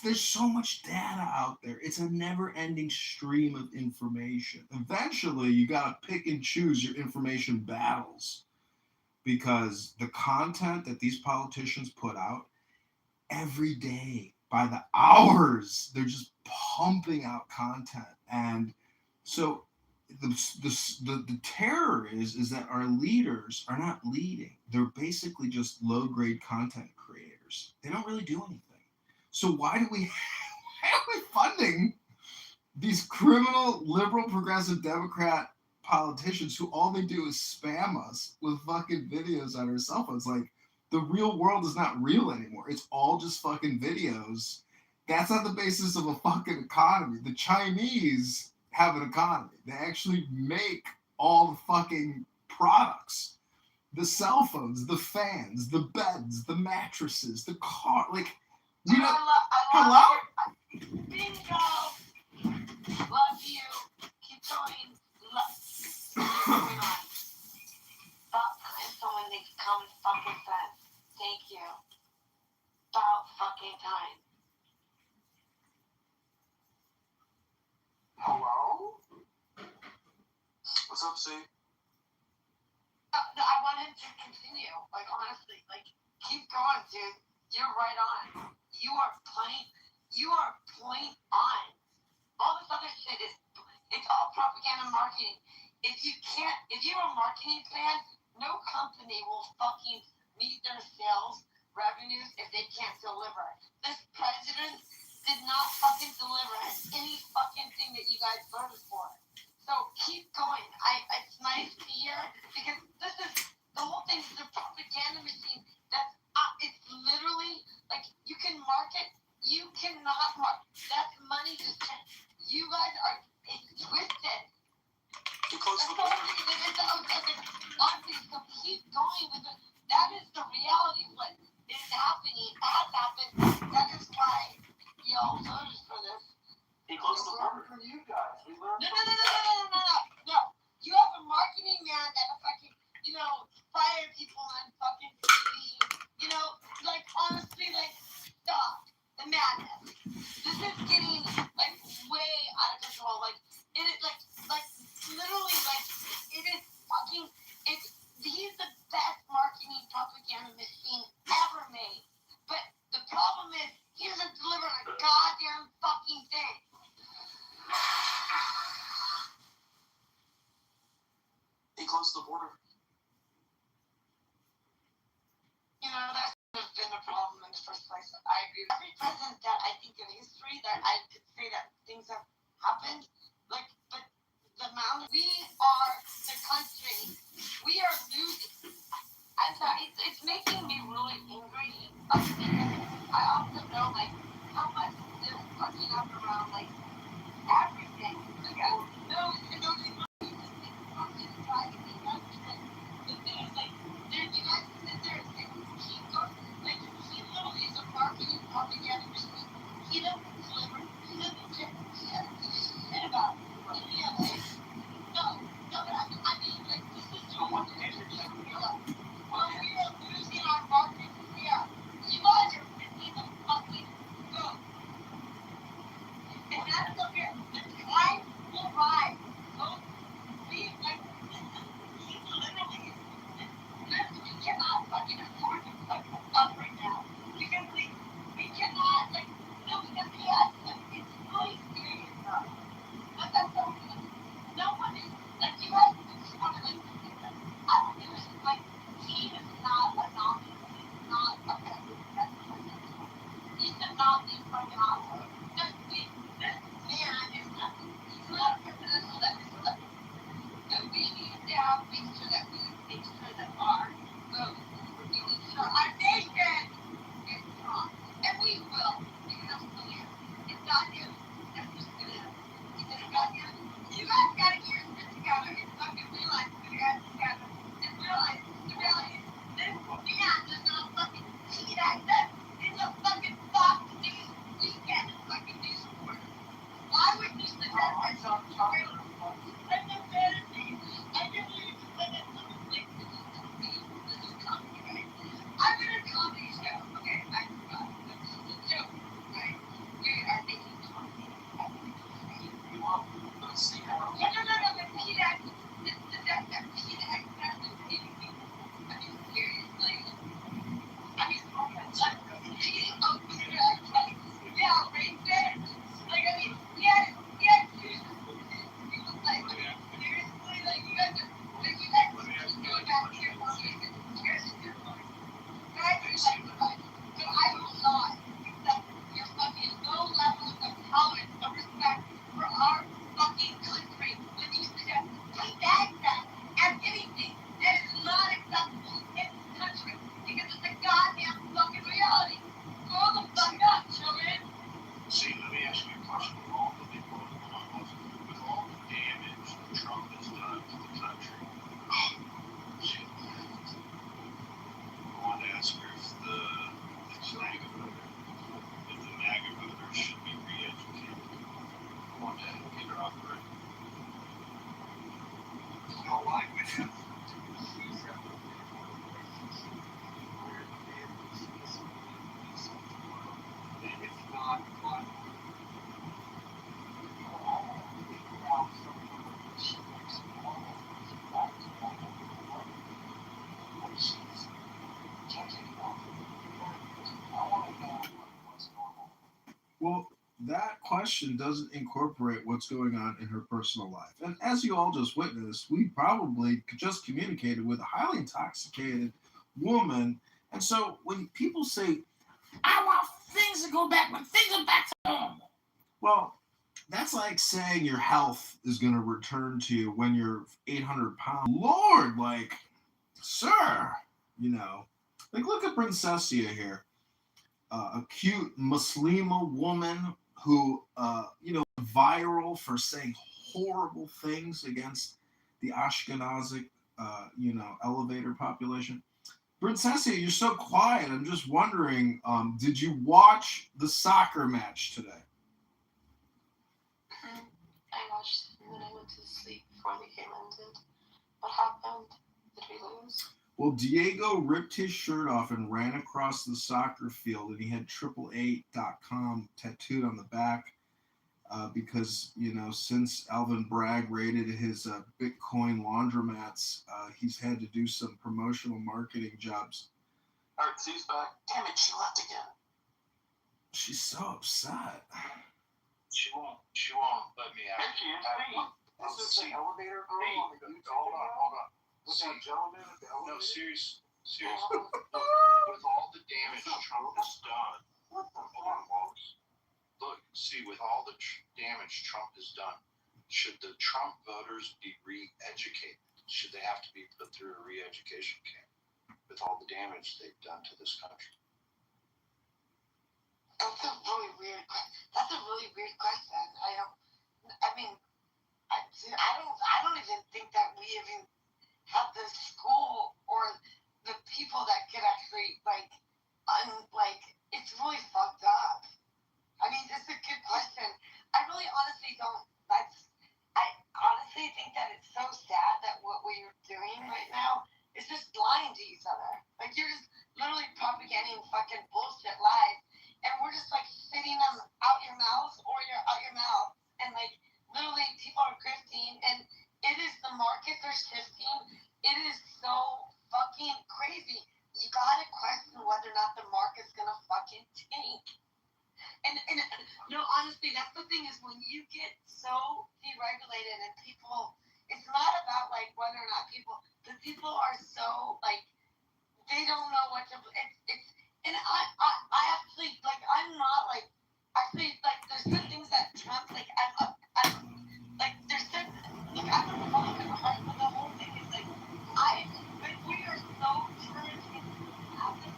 there's so much data out there. It's a never-ending stream of information. Eventually, you got to pick and choose your information battles, because the content that these politicians put out every day, by the hours, they're just pumping out content. And so the terror is that our leaders are not leading. They're basically just low-grade content creators. They don't really do anything. So why are we funding these criminal, liberal, progressive, Democrat politicians who all they do is spam us with fucking videos on our cell phones? Like, the real world is not real anymore. It's all just fucking videos. That's not the basis of a fucking economy. The Chinese have an economy. They actually make all the fucking products. The cell phones, the fans, the beds, the mattresses, the car. Like, hello? Bingo! Love you. Keep going. What's going on? Fuck if someone they can come and fucking sense. Thank you. About fucking time. Hello? What's up, C? No, I want him to continue. Like, honestly, like, keep going, dude. You're right on. You are point on. All this other shit it's all propaganda marketing. If you have a marketing plan, no company will fucking meet their sales revenues if they can't deliver. This president did not fucking deliver any fucking thing that you guys voted for. So keep going. It's nice to hear because this is the whole thing is a propaganda machine. That's it's literally like you can market, you cannot market. That's money just you guys are it's twisted. Honestly, so keep going with it. That is the reality of what is happening, has happened. That is why y'all voted for this. He closed the border. For you guys, we learned. No. You have a marketing man that fucking, fire people on fucking TV. Like honestly, like stop the madness. This is getting like way out of control. Like it is like literally like it is fucking. He's the best marketing propaganda machine ever made. But the problem is he doesn't deliver a goddamn fucking thing. He closed the border. That should have been a problem in the first place. I agree. Every president that I think in history that I could say that things have happened, but the amount we are the country, we are losing. And it's making me really angry. I also know how much this fucking up around everything. The thing is you guys sit there and say, he literally is a marketing propaganda machine. Well, that question doesn't incorporate what's going on in her personal life. And as you all just witnessed, we probably just communicated with a highly intoxicated woman. And so when people say, I want things to go back when things are back to normal, well, that's like saying your health is going to return to you when you're 800 pounds. Lord, like, sir, you know, like look at Princessia here, a cute Muslima woman who, viral for saying horrible things against the Ashkenazic, elevator population. Princessia, you're so quiet. I'm just wondering, did you watch the soccer match today? I watched it and then I went to sleep before the game ended. What happened? Did we lose? Well, Diego ripped his shirt off and ran across the soccer field, and he had 888.com tattooed on the back because, since Alvin Bragg raided his Bitcoin laundromats, he's had to do some promotional marketing jobs. All right, C's back. Damn it, she left again. She's so upset. She won't let me out. There she is. This is the elevator girl on the YouTube Hold on. With that gentleman at the No, elevator? seriously. With all the damage Trump has done, hold on, Wallace. Look, see, with all the damage Trump has done, should the Trump voters be re-educated? Should they have to be put through a re-education camp with all the damage they've done to this country? That's a really weird question. I don't even think that we even have the school or the people that could actually it's really fucked up. I mean, this is a good question. I really honestly don't. I honestly think that it's so sad that what we're doing right now is just lying to each other. Like you're just literally propagating fucking bullshit lies, and we're just like spitting them out your mouth or out your mouth, and like literally people are grifting, and it is the markets are shifting. It is so fucking crazy. You gotta question whether or not the market's gonna fucking tank. And no, honestly, that's the thing is when you get so deregulated and people, it's not about like whether or not the people are so like, they don't know what to, and I actually, like, I'm not like, actually, like, there's certain things that Trump, like, like, there's certain, like, I'm a Republican, right, but the whole thing is like, but we are so turned into habits,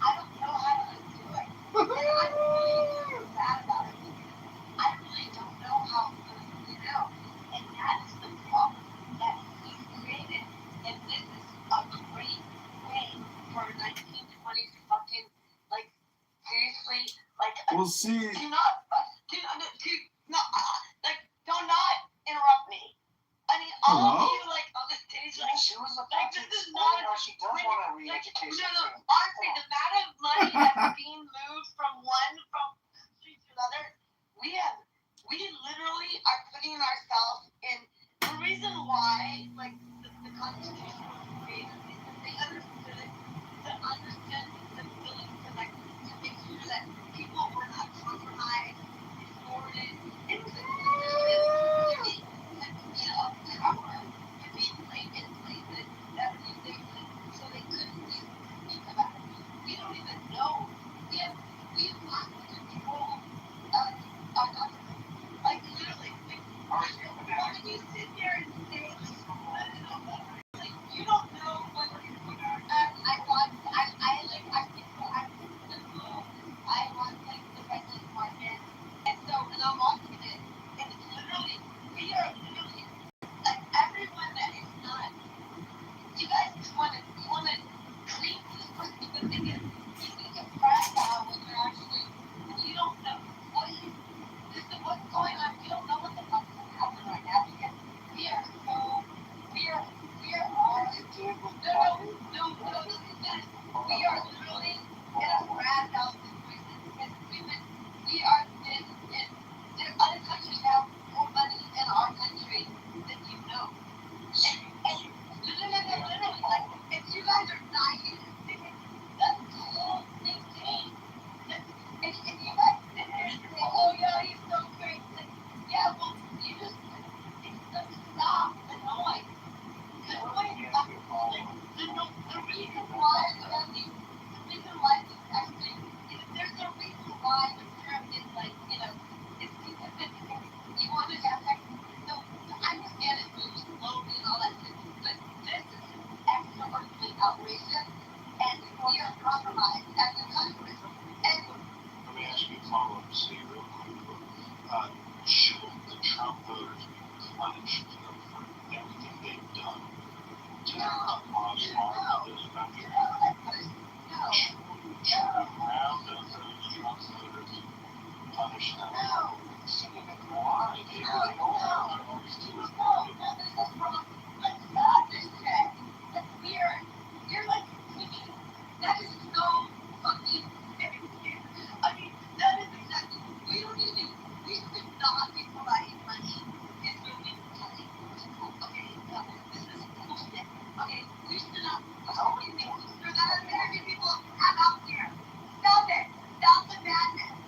I don't know how to undo it. And I'm really sad about it because I really don't know how I'm going to get out. And that is the problem that he's created. And this is a great way for 1920s fucking, like, seriously, like, We'll see. do not interrupt me. I mean, all of you, like, on the stage, like, She was about like, to this is explain not, how she does want a re-education. no, honestly, the amount of money that's being moved from one street to another, we literally are putting ourselves in the reason why, like, the Constitution was created is that they understood the ability to, like, to make sure that people were not compromised, distorted, and power to be played in places that they so they couldn't speak about why the term is like, you know, it's significant. You want to have that. So I understand it's moving slowly and all that shit, but this is extraordinarily outrageous, and we are compromised as a country. And Let me ask you a follow-up, Steve, real quick. Shouldn't the Trump voters be punished for everything they've done to cause harm to this country? Should we round up those Trump voters, punish them? Why? They already know what they're going to do. You're like, that is so fucking serious. I mean, that is exactly, we should not be providing money. This will be telling people, okay, no, this is bullshit. Okay, we should not, how many things that American people have out there? Stop it. Stop the madness.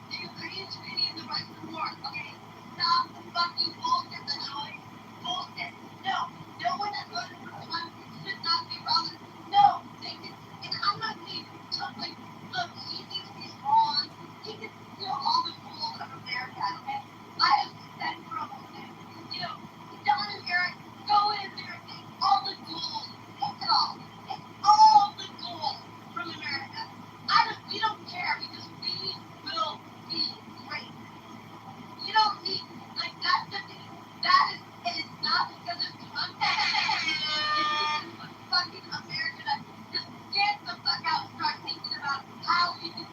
The Ukrainians should be in the right to war, okay? Stop the fucking bullshit, the noise. Bullshit. No one that voted for Trump should not be relevant. No, they can, and I'm not saying Trump, like, look, he thinks he's wrong. He can steal all the rules of America, okay? I have said for a moment, you know, Don and Eric, go in there and take all the gold. Take it all. Take all the gold from America. We don't care because we will be great. You don't need, like, that's the thing. That is, it is not because of Trump. It's fucking America. Just get the fuck out and start thinking about how we can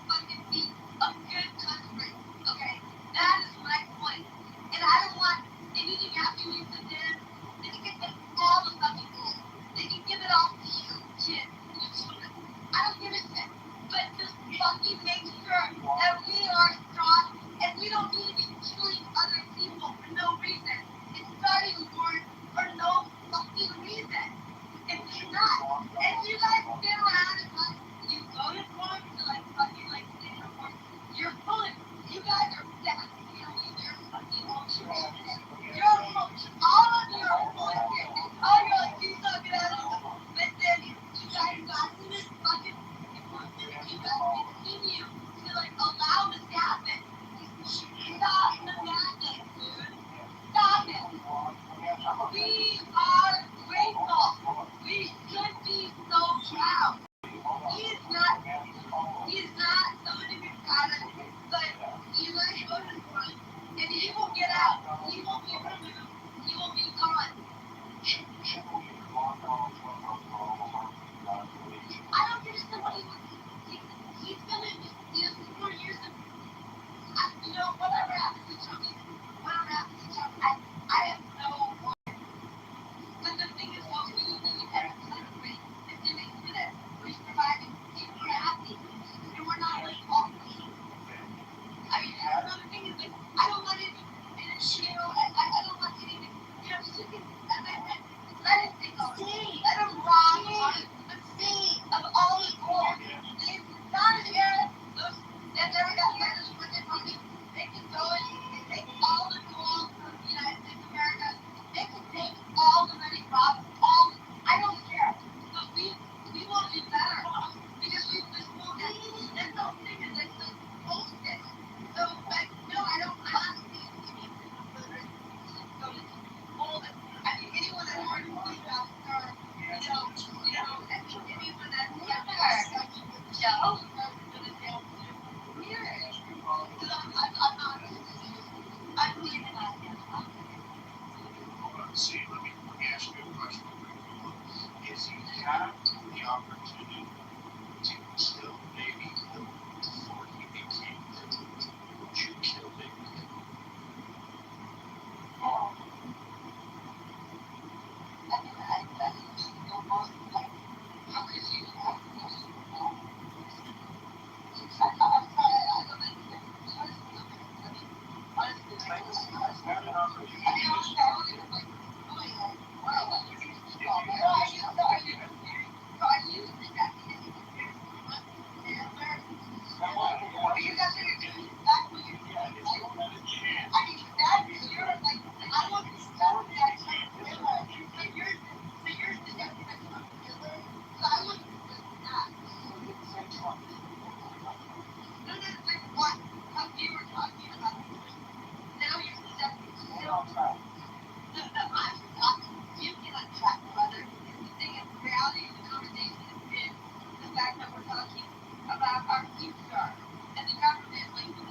you start. And the government, like, the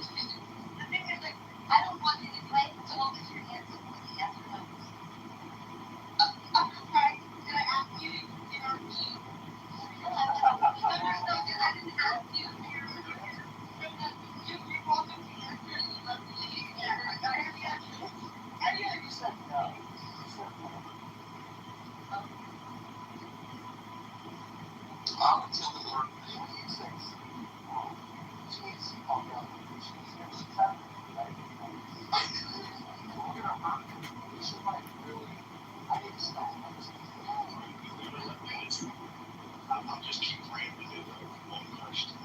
thing is, like, I don't want you to play to look at your answer with the yes or no. I'm surprised that I asked you, you know, there's something I didn't ask you. You're welcome to answer and you love to leave. Yeah, I got the answer. And you said no. I would tell them, I'll just keep praying with you though. One question.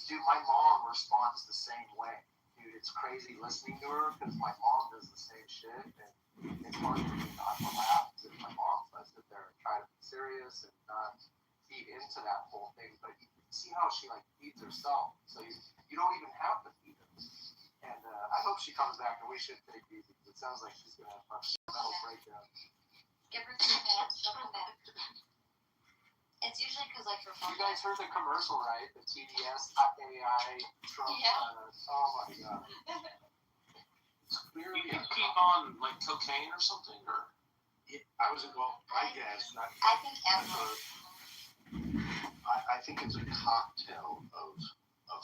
Dude, my mom responds the same way. Dude, it's crazy listening to her because my mom does the same shit, and it's hard for me not to laugh to my mom. So I sit there and try to be serious and not feed into that whole thing. But you can see how she like feeds herself, so you don't even have to feed her. And I hope she comes back, and we should take it easy. It sounds like she's gonna have a mental breakdown. Give her some hands, she'll come back. It's usually because, like, her phone. You guys heard the commercial, right? The TDS AI Trump. Yeah. Oh my god. It's clearly you can keep on like cocaine or something, or I was involved. I guess not. I think I think it's a cocktail of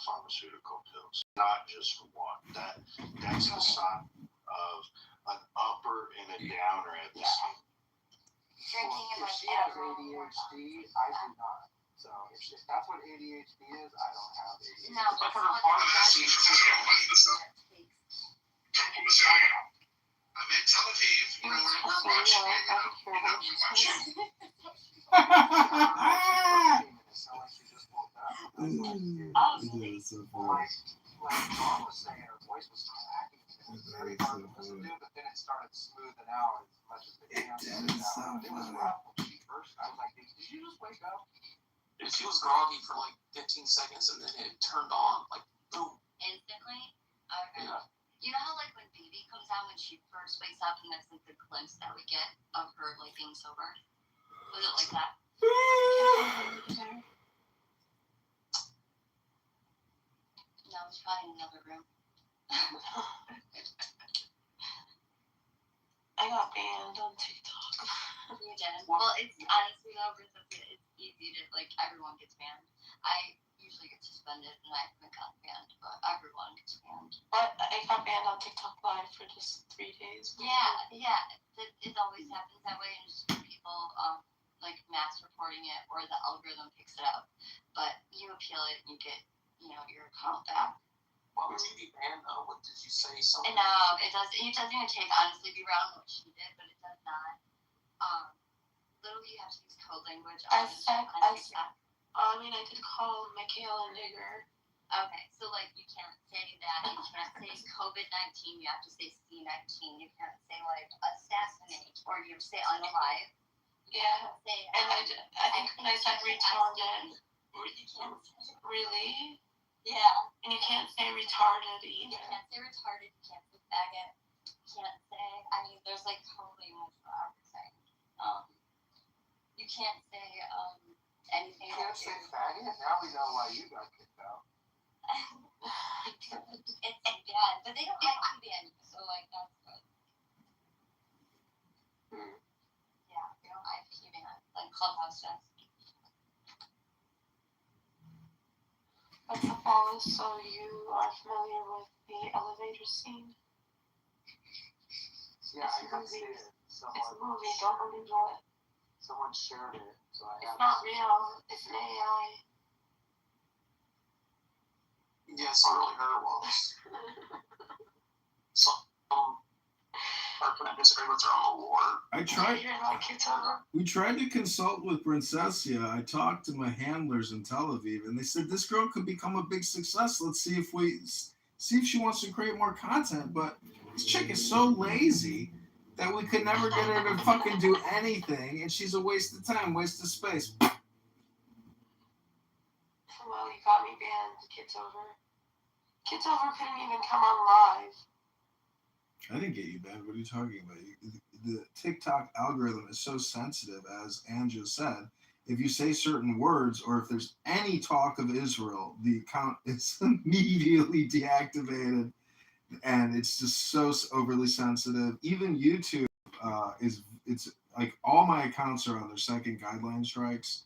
pharmaceutical pills, not just one. That's the sign of an upper and a downer at the same. drinking and If like she has ADHD, I do not. So if that's what ADHD is, I don't have ADHD. No, But that's her not heart that. seems to I'm in Tel Aviv. You know, we're watching it. You know, we watch it. It's not like she just woke up. Oh, That is so funny. Like John was saying, her voice was cracking. It was very hard to listen to, but then it started smoothing out as much as it can. It was rough when she first. I was like, did you just wake up? and she was groggy for like 15 seconds, and then it turned on like boom. instantly? Okay. Yeah. You know how, like, when baby comes out when she first wakes up and that's, like, the glimpse that we get of her, like, being sober? Was it like that? No, it's probably in another room. I got banned on TikTok. You didn't? Well, it's honestly though, it's easy to, like, everyone gets banned. I usually get suspended and I haven't gotten banned, but everyone gets banned. But I got banned on TikTok Live for just 3 days. Yeah. It always happens that way, and just people, like, mass reporting it, or the algorithm picks it up. But you appeal it and you get, your account back. Why would you be banned though? What did you say? Something? And it doesn't even take, honestly, be around what she did, but it does not. Literally, you have to use code language on TikTok. I mean, I could call Michaela nigger. Okay, so, like, you can't say that. You can't say COVID-19. You have to say C-19. You can't say, like, assassinate, or you have to say unalive. You Yeah. can't say, And I think when I said retarded, you can't say, really? yeah. And you can't say retarded You either. can't say retarded. You can't say faggot. You can't say, I mean, there's, like, code language for everything. You can't say, anything. You can't say faggot? Now we know why you got kicked out. It's bad, but they don't like to be in, so, like, that's good. Yeah, they don't like to be in, like, Clubhouse does. What's the follow? So you are familiar with the elevator scene? Yeah, It's I got to see movies. it. It's a movie, don't believe it. Someone shared it, so I It's have not to see real, it's an AI. Yes, I really heard it was. Our disagree with their own award. I tried. You're not Kitover. We tried to consult with Princessia. I talked to my handlers in Tel Aviv, and they said this girl could become a big success. Let's see if she wants to create more content. But this chick is so lazy that we could never get her to fucking do anything, and she's a waste of time, waste of space. Well, you got me banned, Kitover. Kitover couldn't even come on live. I didn't get you banned. What are you talking about? The TikTok algorithm is so sensitive, as Anja said. If you say certain words, or if there's any talk of Israel, the account is immediately deactivated, and it's just so overly sensitive. Even YouTube it's like all my accounts are on their second guideline strikes,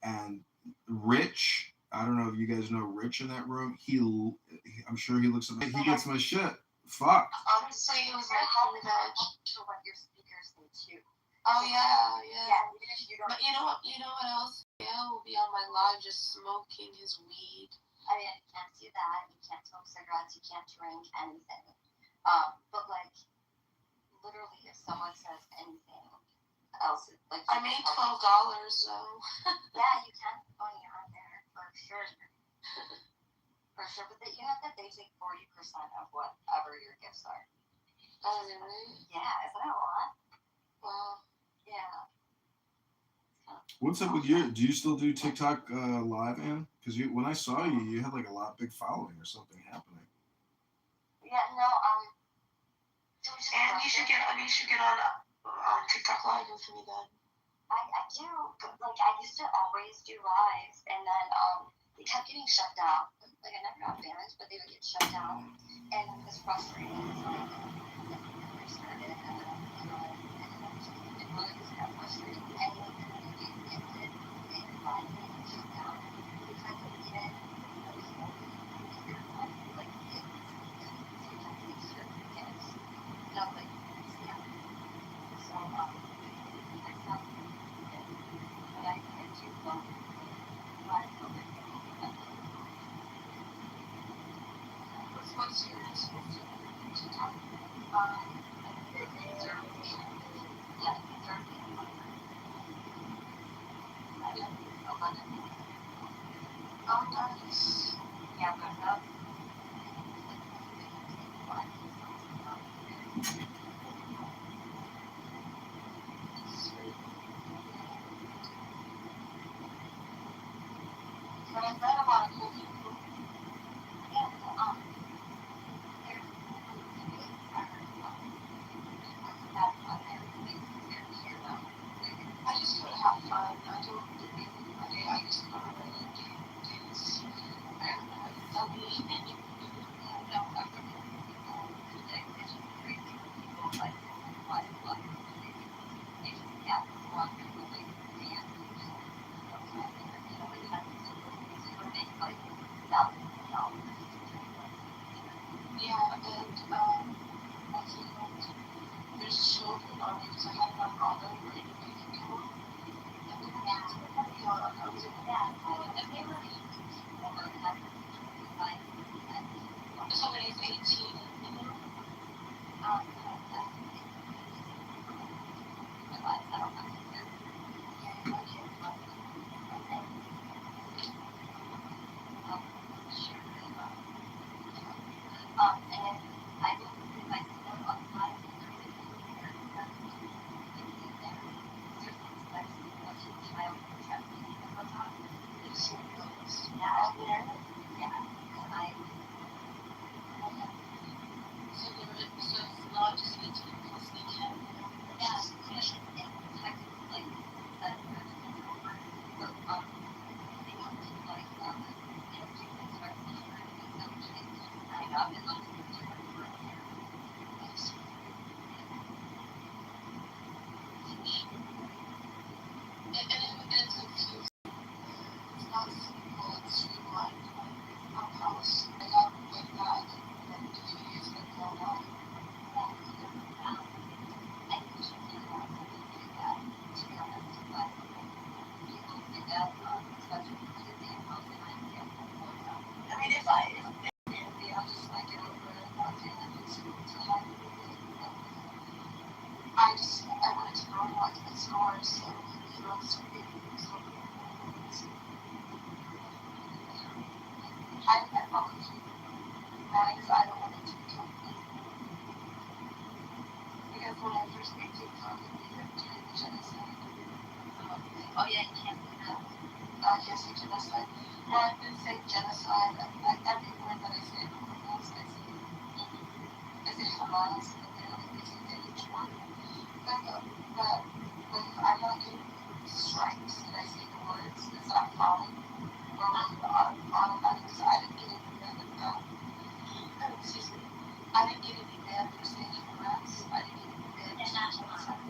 and Rich. I don't know if you guys know Rich in that room. I'm sure he looks. He gets my shit. Fuck. Honestly, it was my whole veg. To what your speakers think too. Oh yeah. You don't. But you know what else? Yeah, will be on my live just smoking his weed. I mean, you can't do that. You can't smoke cigarettes. You can't drink anything. But like, literally, if someone says anything else, like I made $12 though. Yeah, you can put money on there for sure. For sure, but you know that they take 40% of whatever your gifts are. Oh really? Yeah, isn't that a lot? Wow. Yeah. What's up with you? Do you still do TikTok live, Ann? Because when I saw you, you had like a big following or something happening. Yeah, no, And you should get on TikTok live with me then. I do, but like I used to always do lives, and then they kept getting shut down. Like I never got banned, but they would get shut down, and it was frustrating. So I restarted, and then it really was kind of frustrating. And like it ended in 5 minutes shut down because I couldn't get like it sometimes it's certain things. No, like yeah. So I stopped. But I had to go live over What's your TikTok? Yeah, oh, nice. Yeah, but that. But I've met a lot of cool people. Yeah, I just go to have fun. I don't do anybody. I just go to really dance. I'll be yeah, and there's a show going on because I had my brother ready to pick a girl. Somebody's 18, you know? So it's not just 18 plus they can. And it's confusing. It's not simple and streamlined. I promise. I got like that. And 2 years ago, now. I mean, if I'll just like get over it. I wanted to go like the stores, so you know, so I probably because I don't want it to become because when I first genocide. Oh yeah, you can't say that. I can't say genocide. Well, I've been saying genocide. Every word that I say, I say Hamas, and then I say each one. But I'm not getting strikes and I say the words, it's not falling. Or automatic, because I didn't get any banned. Excuse me. I didn't get any banned for saying Hamas. I didn't get any banned for genocide.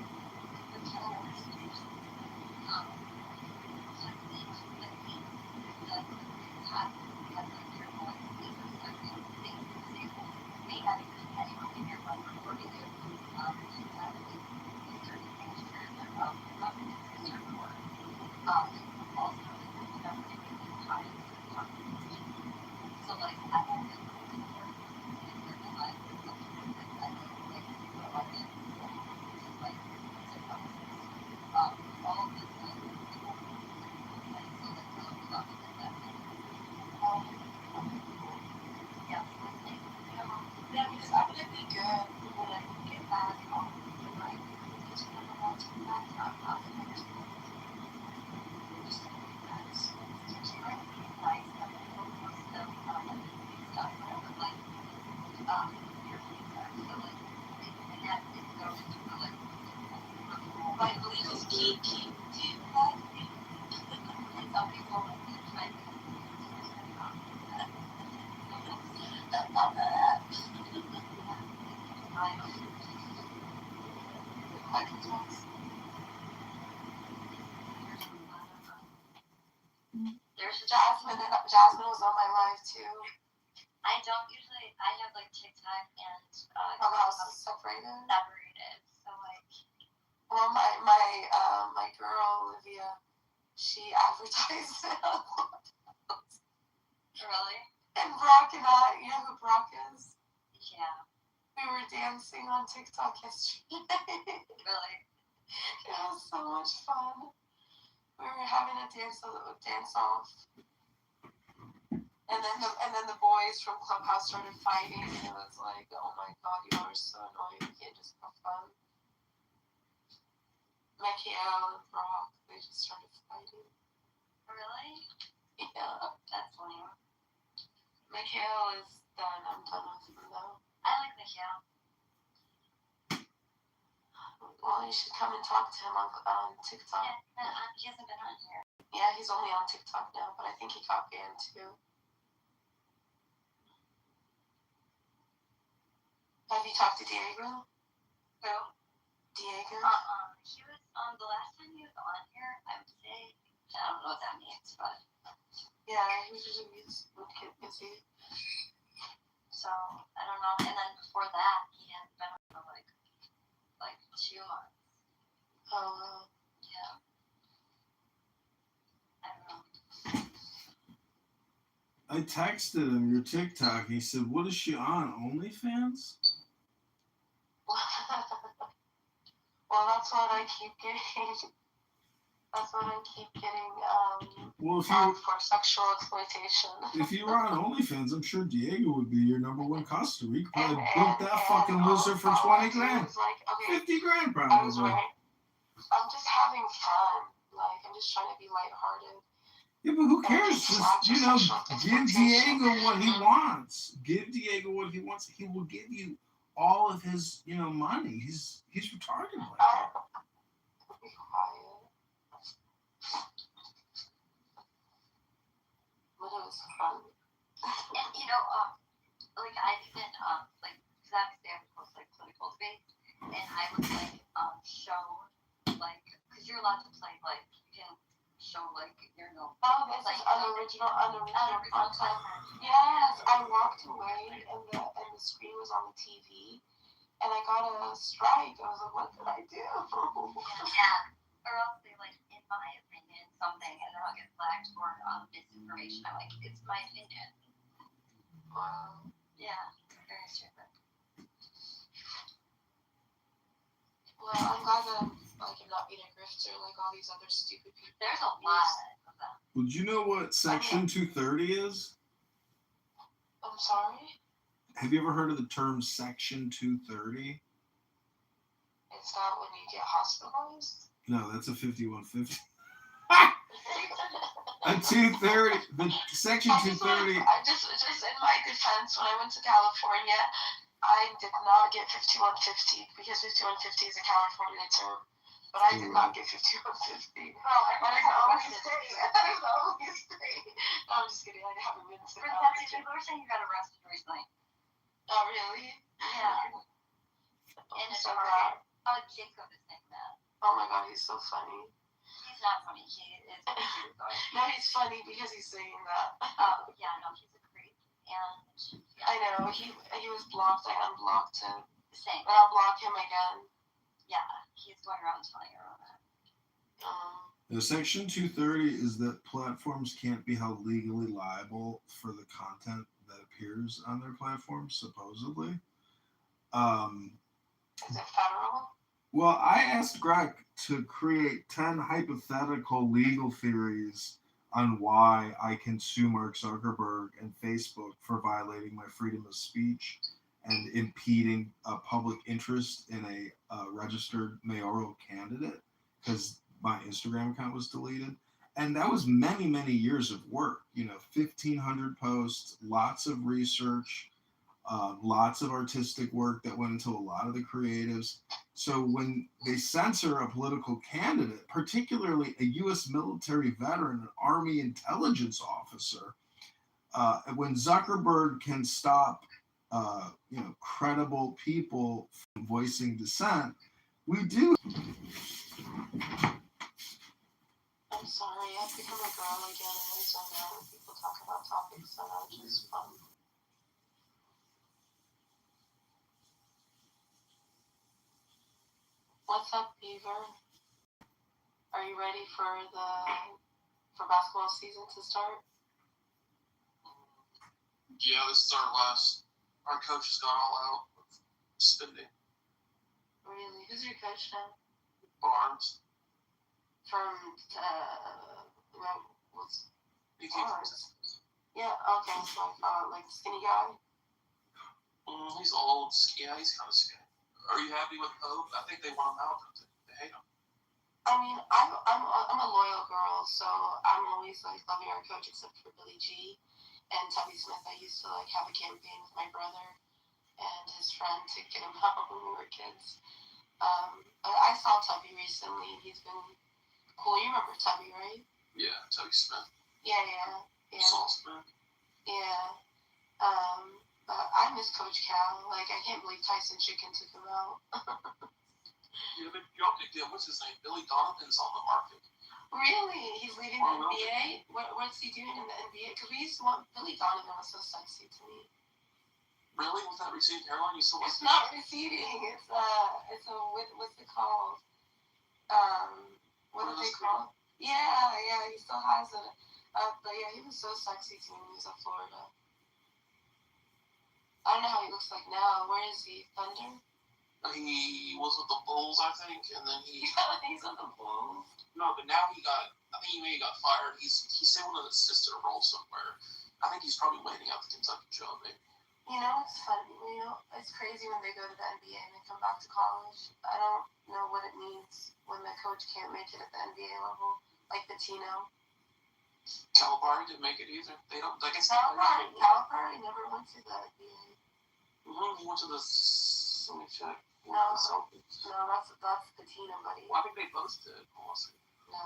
Jasmine was on my live too. I don't usually. I have like TikTok and Clubhouse is separated. So like. Well, my girl Olivia, she advertised it. Really? And Brock and I, you know who Brock is? Yeah. We were dancing on TikTok yesterday. Really? It was so much fun. We were having a dance off. And then the boys from Clubhouse started fighting, and it was like, oh my god, you are so annoying. You can't just have fun. Michael and Brock, they just started fighting. Really? Yeah. That's lame. Michael is done. I'm done with him though. I like Michael. Well, you should come and talk to him on TikTok. Yeah, he hasn't been on here. Yeah, he's only on TikTok now, but I think he got banned too. Have you talked to Diego? Who? Diego? He was the last time he was on here, I would say, I don't know what that means, but yeah, he would get busy. So, I don't know. And then before that, he hadn't been on for like 2 months. Oh, yeah. I don't know. I texted him your TikTok. He said, "What is she on? OnlyFans?" Well, that's what I keep getting. Well, For sexual exploitation. if you were on OnlyFans, I'm sure Diego would be your number one customer. He could probably book that fucking loser for 20 grand. Like, okay, 50 grand probably. I was right. I'm just having fun. Like, I'm just trying to be lighthearted. Yeah, but who cares? Just, give Diego what he wants. Give Diego what he wants. He will give you all of his, money. He's retarded like that. Be quiet. But it was fun. And like I even because obviously I was post political debates, and I was show because you're allowed to play you can show your notes. Oh, this is unoriginal content. Yes, I walked away and the screen was on the TV, and I got a strike. I was like, what did I do? Yeah. Or else they in my opinion, something, and then I'll get flagged for misinformation. I'm like, it's my opinion. Wow. Yeah, very stupid. Well, I'm glad that I'm not being a grifter like all these other stupid people. There's a lot of them. Well, do you know what Section 230 is? I'm sorry? Have you ever heard of the term Section 230? It's not when you get hospitalized? No, that's a 5150. A 230. The section 230. I just in my defense, when I went to California, I did not get 5150 because 5150 is a California term. But I did not get 5150. Well, I That is the only state. That is the only state. No, I'm just kidding. I haven't been to For Betsy, people were saying you got arrested recently. Oh, really? Yeah. In a So Target. Jacob is saying that. Oh my god, he's so funny. He's not funny. He is cute, though. No, he's funny because he's saying that. Yeah, no, he's a creep. And yeah, I know, he was blocked. I unblocked him. same. But I'll block him again. Yeah, he's going around telling everyone that. The section 230 is that platforms can't be held legally liable for the content that appears on their platforms, supposedly. Is it federal? Well, I asked Greg to create 10 hypothetical legal theories on why I can sue Mark Zuckerberg and Facebook for violating my freedom of speech and impeding public interest in a registered mayoral candidate because my Instagram account was deleted. And that was many, many years of work, 1,500 posts, lots of research, lots of artistic work that went into a lot of the creatives. So when they censor a political candidate, particularly a U.S. military veteran, an Army intelligence officer, when Zuckerberg can stop, credible people from voicing dissent, we do. I'm sorry, I've become a girl again, and I don't know when people talk about topics that are just fun. What's up, Beaver? Are you ready for basketball season to start? Yeah, this is our coach has gone all out with spending. Really? Who's your coach now? Barnes. From He came from Barnes? Yeah. Okay. So like the skinny guy. He's old. Yeah, he's kind of skinny. Are you happy with Pope? I think they want him out. They hate him. I mean, I'm a loyal girl, so I'm always like loving our coach, except for Billy G and Tubby Smith. I used to like have a campaign with my brother and his friend to get him out when we were kids. But I saw Tubby recently. He's been cool. You remember Tubby, right? Yeah, Tubby Smith. Yeah. Saul Smith. Yeah. But I miss Coach Cal. Like, I can't believe Tyson Chicken took him out. Yeah, but y'all could get, what's his name? Billy Donovan's on the market. Really? He's leaving the NBA? What's he doing in the NBA? Because we used to want Billy Donovan was so sexy to me. Really? With that receding hairline, you still like It's not receding. It's what's it called? What do they call? Yeah. He still has it. But yeah, he was so sexy to me when he was at Florida. I don't know how he looks like now. Where is he? Thunder? He was with the Bulls, I think, and then he. Yeah, he's on the Bulls. No, but now he got fired. He said one of his sister roles somewhere. I think he's probably waiting out the Kentucky job, maybe. You know, it's funny. It's crazy when they go to the NBA and they come back to college. I don't know what it means when the coach can't make it at the NBA level, like Pitino. Calipari didn't make it either. They don't. Like I said, Calipari never went to the NBA. He went to the. Let me check. No, that's Pitino, buddy. Well, I think they both did. Honestly. No,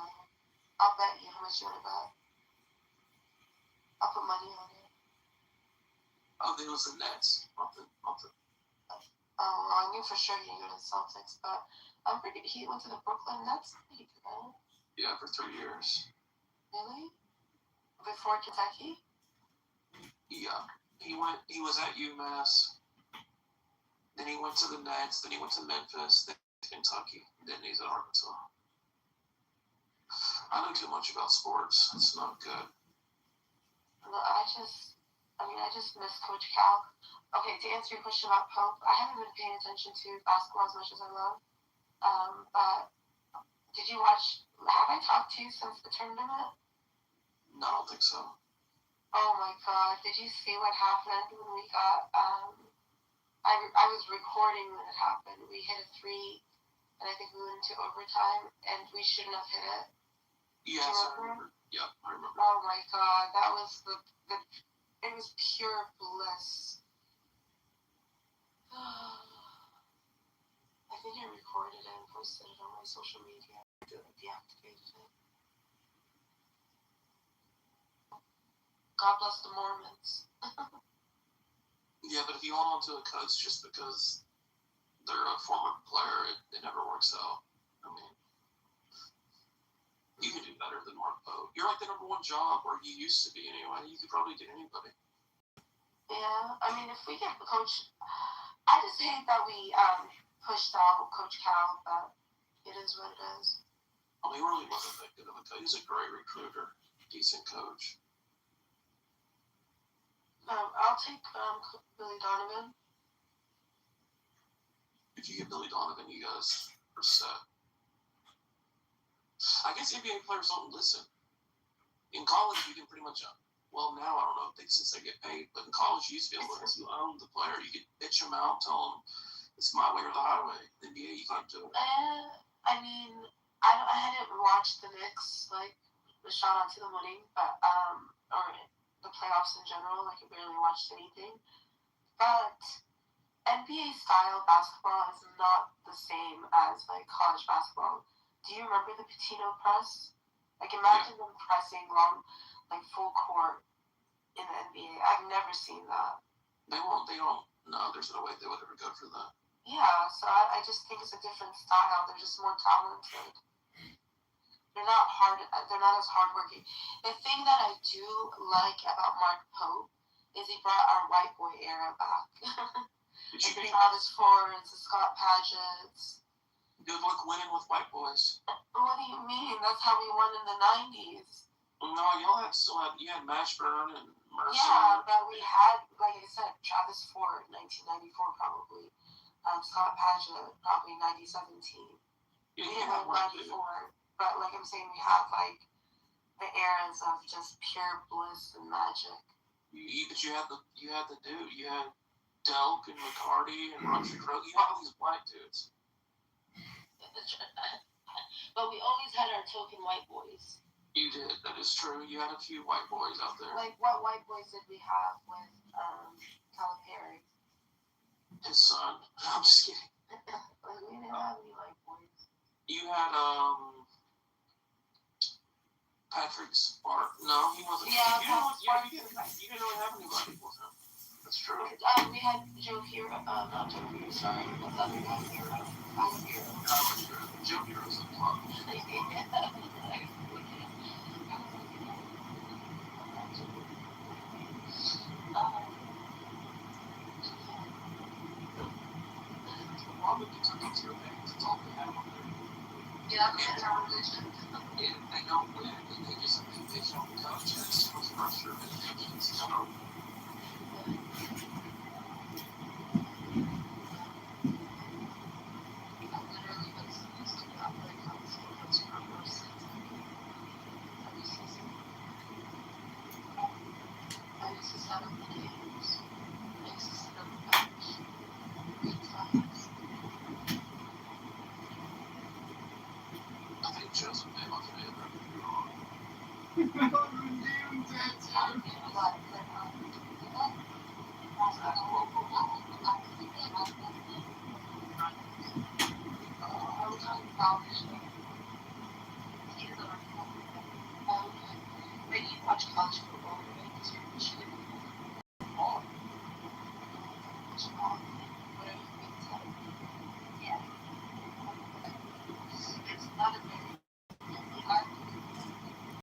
I'll bet you. How much you want to bet? I'll put money on it. Oh, it was the Nets. Not the. Oh, I knew for sure he didn't go to the Celtics, but I'm pretty. He went to the Brooklyn Nets. He did that. Yeah, for 3 years. Really? Before Kentucky? Yeah, he was at UMass. Then he went to the Nets. Then he went to Memphis. Then Kentucky. Then he's at Arkansas. I know too much about sports. It's not good. Well, I just miss Coach Cal. Okay, to answer your question about Pope, I haven't been paying attention to basketball as much as I love. But did you watch? Have I talked to you since the tournament? No, I don't think so. Oh my God! Did you see what happened when we got? I was recording when it happened. We hit a three. and I think we went into overtime, and we shouldn't have hit it. Yes, Do you I remember? remember. Yep, I remember. Oh my god, that was it was pure bliss. I think I recorded it and posted it on my social media. I deactivated it. God bless the Mormons. Yeah, but if you hold on to a coach just because they're a former player, it never works out. I mean, you can do better than Mark Pope. You're like the number one job, or you used to be anyway. You could probably get anybody. Yeah, I mean, if we get Coach, I just hate that we pushed out Coach Cal, but it is what it is. Well, he really wasn't that good of a coach. He's a great recruiter, decent coach. I'll take Billy Donovan. If you get Billy Donovan, you guys are set. I guess NBA players don't listen. In college, you can pretty much, well, now I don't know if since they get paid, but in college, you used to be able to own the player. You could bitch them out, tell them it's my way or the highway. In the NBA, you can't do it. I mean, I hadn't watched the Knicks, like, the shout out to the winning, but, or the playoffs in general, like, I barely watched anything. But NBA style basketball is not the same as, like, college basketball. Do you remember the Patino press? Like, imagine them pressing long, like, full court in the NBA. I've never seen that. They don't. No, there's no way they would ever go for that. Yeah, so I just think it's a different style. They're just more talented. They're not as hardworking. The thing that I do like about Mark Pope is he brought our white boy era back. Did Like you the think Travis Fords, the Scott Pagets. good luck winning with white boys? What do you mean? That's how we won in the 90s. No, you had Mashburn and Mercer. Yeah, but we had, like I said, Travis Ford, 1994 probably. Scott Paget, probably 2017. Yeah, We didn't win 94, but like I'm saying, we have like the eras of just pure bliss and magic. But you had the dude. You had Delk and McCarty and Roger Crow. You had all these white dudes. But we always had our token white boys. You did. That is true. You had a few white boys out there. Like, what white boys did we have with Calipari? His son. I'm just kidding. Like, we didn't have any white boys. You had Patrick Spark. No, he wasn't. Yeah, You didn't really have anybody with him. That's true. We had Joe Hero. Not Joe Hero. Sorry, what's that guy? Joe Hero's the club. Robert Kentucky too. That's all they have on there. Yeah, that's our religion. Yeah, they don't win, and they just they don't coach. It's too much pressure, and it's Joseph May my favorite. But you watch college football, right?